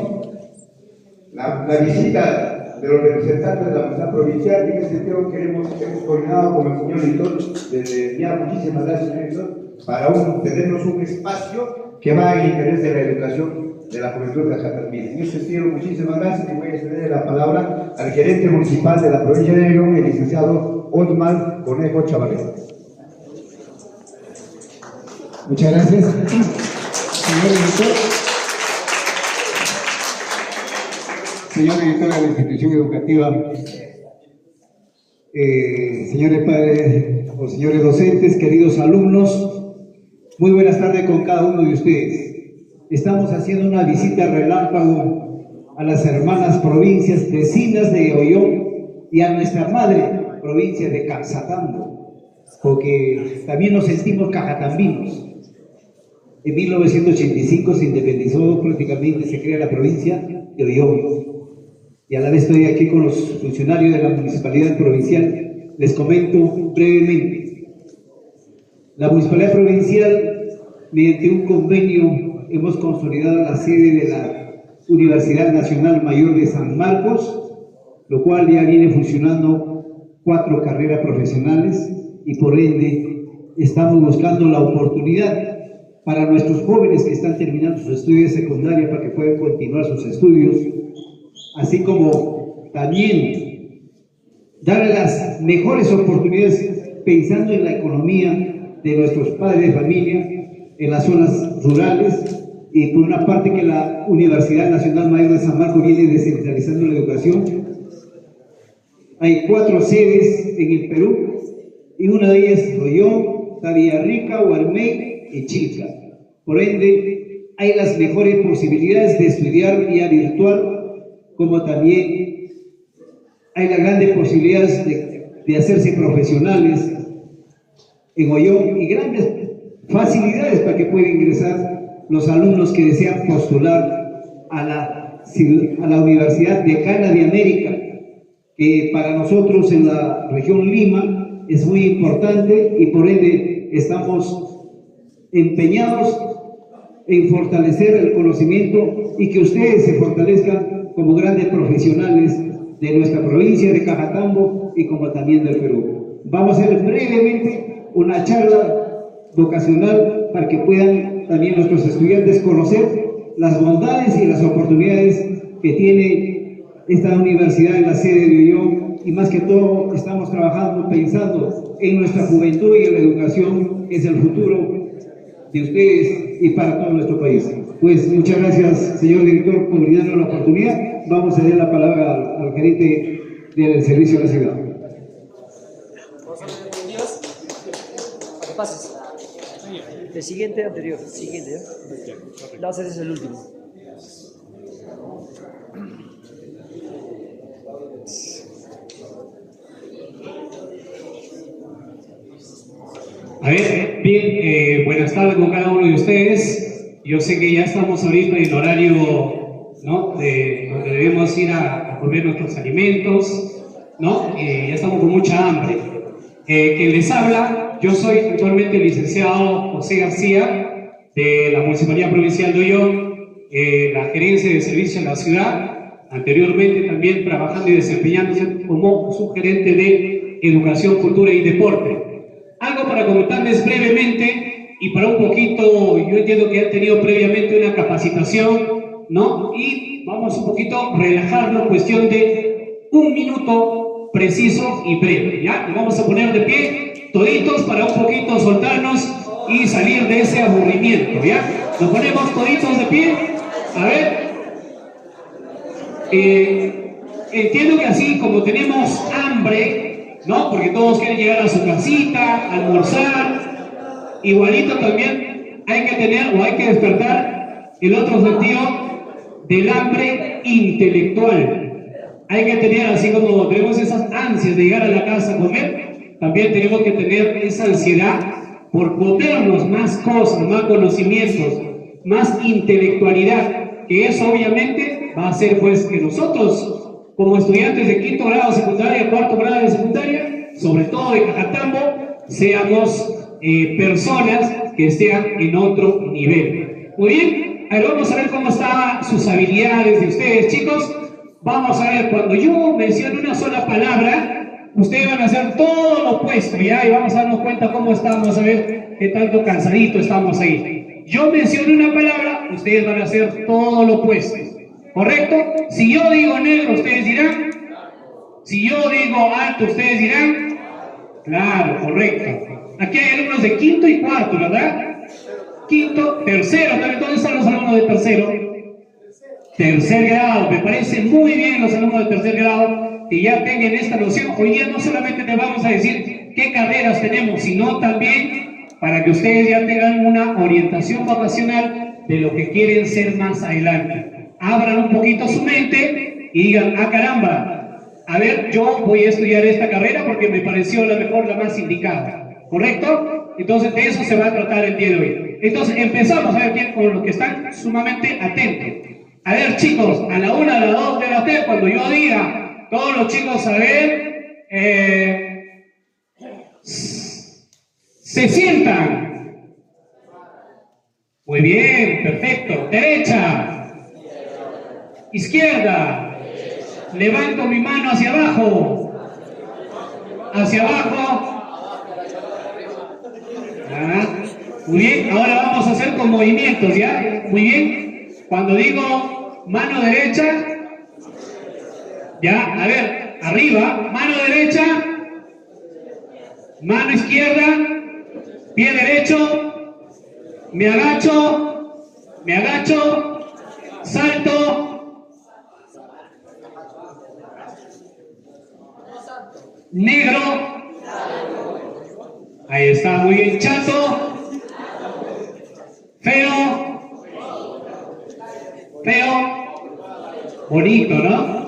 la visita de los representantes de la Universidad Provincial. En ese sentido hemos coordinado con el señor editor desde ya. Muchísimas gracias, señor editor, para tenernos un espacio que va en interés de la educación de la juventud de Cajatambo. En ese sentido, muchísimas gracias, y voy a ceder la palabra al gerente municipal de la provincia de Ollón, el licenciado Osman Conejo Chavarría. Muchas gracias, señor director. Señor director de la institución educativa, señores padres o señores docentes, queridos alumnos, muy buenas tardes con cada uno de ustedes. Estamos haciendo una visita relámpago a las hermanas provincias vecinas de Ollón y a nuestra madre provincia de Cajatambo, porque también nos sentimos cajatambinos. En 1985 se independizó prácticamente, se crea la provincia de Ollón. Y a la vez estoy aquí con los funcionarios de la Municipalidad Provincial. Les comento brevemente. La Municipalidad Provincial, mediante un convenio, hemos consolidado la sede de la Universidad Nacional Mayor de San Marcos, lo cual ya viene funcionando 4 carreras profesionales, y por ende estamos buscando la oportunidad para nuestros jóvenes que están terminando sus estudios secundarios para que puedan continuar sus estudios, así como también dar las mejores oportunidades pensando en la economía de nuestros padres de familia en las zonas rurales. Y por una parte, que la Universidad Nacional Mayor de San Marcos viene descentralizando la educación. Hay 4 sedes en el Perú, y una de ellas es Ollón, Villarrica, Huarmey y Chilca. Por ende, hay las mejores posibilidades de estudiar vía virtual, como también hay las grandes posibilidades de hacerse profesionales en Ollón y grandes facilidades para que puedan ingresar los alumnos que desean postular a la Universidad Decana de América, que para nosotros en la región Lima es muy importante y por ende estamos empeñados en fortalecer el conocimiento y que ustedes se fortalezcan como grandes profesionales de nuestra provincia de Cajatambo y como también del Perú. Vamos a hacer brevemente una charla vocacional para que puedan también nuestros estudiantes conocer las bondades y las oportunidades que tiene esta universidad en la sede de Ollón, y más que todo estamos trabajando, pensando en nuestra juventud y en la educación, que es el futuro de ustedes y para todo nuestro país. Pues muchas gracias, señor director, por brindarnos la oportunidad. Vamos a dar la palabra al gerente del servicio de la ciudad. Para que pases. El siguiente anterior, siguiente, ¿ya? La vas a hacer es el último. A ver, bien, buenas tardes con cada uno de ustedes. Yo sé que ya estamos ahorita en horario, ¿no?, de donde debemos ir a comer nuestros alimentos, ¿no? Ya estamos con mucha hambre. Quien les habla, yo soy actualmente el licenciado José García, de la Municipalidad Provincial de Ollón, la gerencia de servicio en la ciudad, anteriormente también trabajando y desempeñándose como subgerente de Educación, Cultura y Deporte. Algo para comentarles brevemente y para un poquito, yo entiendo que han tenido previamente una capacitación, ¿no? Y vamos un poquito a relajarnos, cuestión de 1 minuto preciso y breve, ¿ya? Nos vamos a poner de pie, toditos, para un poquito soltarnos y salir de ese aburrimiento, ¿ya? Nos ponemos toditos de pie, a ver. Entiendo que así como tenemos hambre, ¿no? Porque todos quieren llegar a su casita, almorzar. Igualito también hay que tener o hay que despertar el otro sentido del hambre intelectual. Hay que tener, así como tenemos esas ansias de llegar a la casa a comer, también tenemos que tener esa ansiedad por ponernos más cosas, más conocimientos, más intelectualidad, que eso obviamente va a hacer pues que nosotros, como estudiantes de 5º grado de secundaria, 4º grado de secundaria, sobre todo de Cajatambo, seamos personas que estén en otro nivel. Muy bien, a ver, vamos a ver cómo están sus habilidades de ustedes, chicos. Vamos a ver, cuando yo menciono una sola palabra, ustedes van a hacer todo lo opuesto, ¿ya? Y vamos a darnos cuenta cómo estamos, a ver qué tanto cansadito estamos ahí. Yo menciono una palabra, ustedes van a hacer todo lo opuesto. ¿Correcto? Si yo digo negro, ustedes dirán. Si yo digo alto, ustedes dirán. Claro, correcto. Aquí hay alumnos de 5º y 4º, ¿verdad? 5º, 3º. ¿Dónde están los alumnos de 3º? 3er grado. Me parece muy bien los alumnos de 3er grado que ya tengan esta noción. Hoy día no solamente les vamos a decir qué carreras tenemos, sino también para que ustedes ya tengan una orientación vocacional de lo que quieren ser más adelante. Abran un poquito su mente y digan, ah caramba, a ver, yo voy a estudiar esta carrera porque me pareció la mejor, la más indicada, ¿correcto? Entonces de eso se va a tratar el día de hoy. Entonces empezamos a ver bien con los que están sumamente atentos. A ver chicos, a la 1, a la 2 de la 3, cuando yo diga, todos los chicos a ver, se sientan. Muy bien, perfecto. Derecha. Izquierda. Levanto mi mano hacia abajo. Hacia abajo. Muy bien, ahora vamos a hacer con movimientos, ¿ya? Muy bien. Cuando digo mano derecha, ya, a ver, arriba, mano derecha, mano izquierda, pie derecho, me agacho, salto, negro, ahí está, muy bien, chato, feo, bonito, ¿no?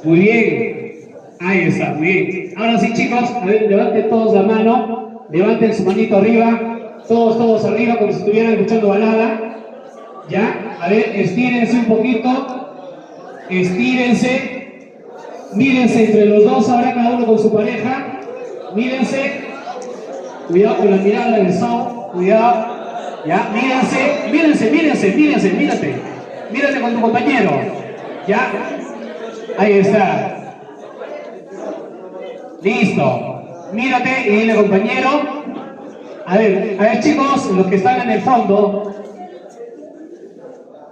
Muy bien. Ahí está, muy bien. Ahora sí, chicos, a ver, levanten todos la mano, levanten su manito arriba, todos arriba, como si estuvieran escuchando balada. ¿Ya? A ver, estírense un poquito, estírense, mírense entre los dos, ahora cada uno con su pareja, mírense, cuidado con la mirada del sol, cuidado, ya, mírense, mírate con tu compañero, ya, ahí está. Listo. Mírate y dile compañero. A ver chicos, los que están en el fondo.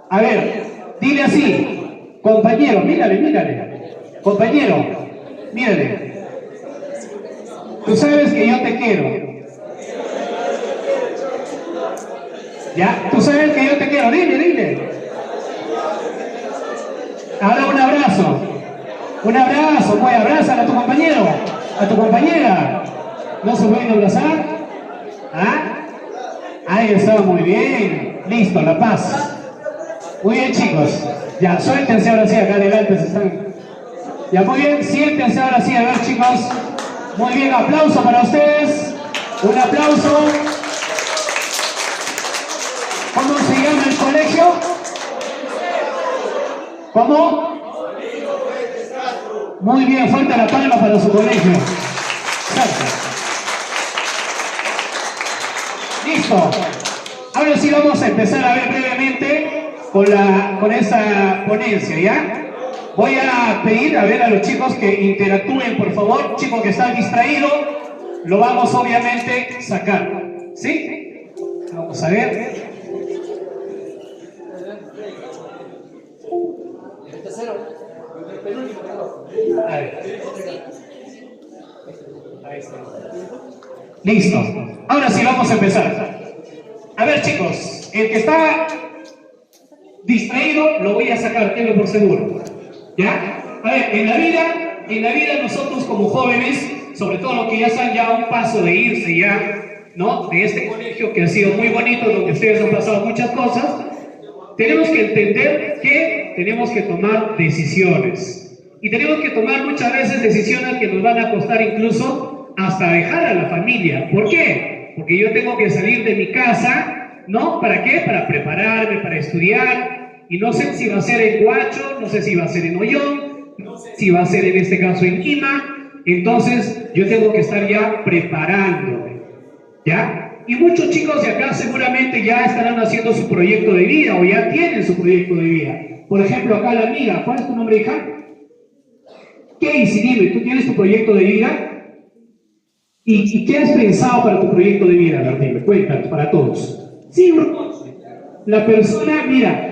A ver, dile así. Compañero, mírale. Compañero, mírale. Tú sabes que yo te quiero. ¿Ya? Tú sabes que yo te quiero. Dile. Ahora un abrazo. Pues abrázala a tu compañero. A tu compañera. ¿No se pueden abrazar? ¿Ah? Ahí está, muy bien. Listo, la paz. Muy bien, chicos. Ya, suéltense ahora sí, acá adelante. Ya, muy bien, siéntense ahora sí. A ver, chicos. Muy bien, aplauso para ustedes. Un aplauso. ¿Cómo se llama el colegio? ¿Cómo? Muy bien, fuerte la palma para su colegio. Exacto. Listo. Ahora sí vamos a empezar a ver brevemente con esta ponencia, ¿ya? Voy a pedir a los chicos que interactúen, por favor. Chicos que están distraídos, lo vamos obviamente a sacar. ¿Sí? Vamos a ver. A ver. Ahí está. Listo. Ahora sí vamos a empezar. A ver, chicos, el que está distraído lo voy a sacar, tenlo por seguro. ¿Ya? A ver, en la vida nosotros como jóvenes, sobre todo los que ya están ya a un paso de irse ya, ¿no? De este colegio que ha sido muy bonito, donde ustedes han pasado muchas cosas, tenemos que entender que tenemos que tomar decisiones. Y tenemos que tomar muchas veces decisiones que nos van a costar incluso hasta dejar a la familia. ¿Por qué? Porque yo tengo que salir de mi casa, ¿no? ¿Para qué? Para prepararme, para estudiar. Y no sé si va a ser en Huacho, no sé si va a ser en Ollón, no sé si va a ser en este caso en Lima. Entonces yo tengo que estar ya preparándome, ¿ya? Y muchos chicos de acá seguramente ya estarán haciendo su proyecto de vida o ya tienen su proyecto de vida. Por ejemplo, acá la amiga, ¿cuál es tu nombre, hija? Casey, dime, ¿tú tienes tu proyecto de vida? ¿Y qué has pensado para tu proyecto de vida? Dime, cuéntanos, para todos. Sí, la persona, mira,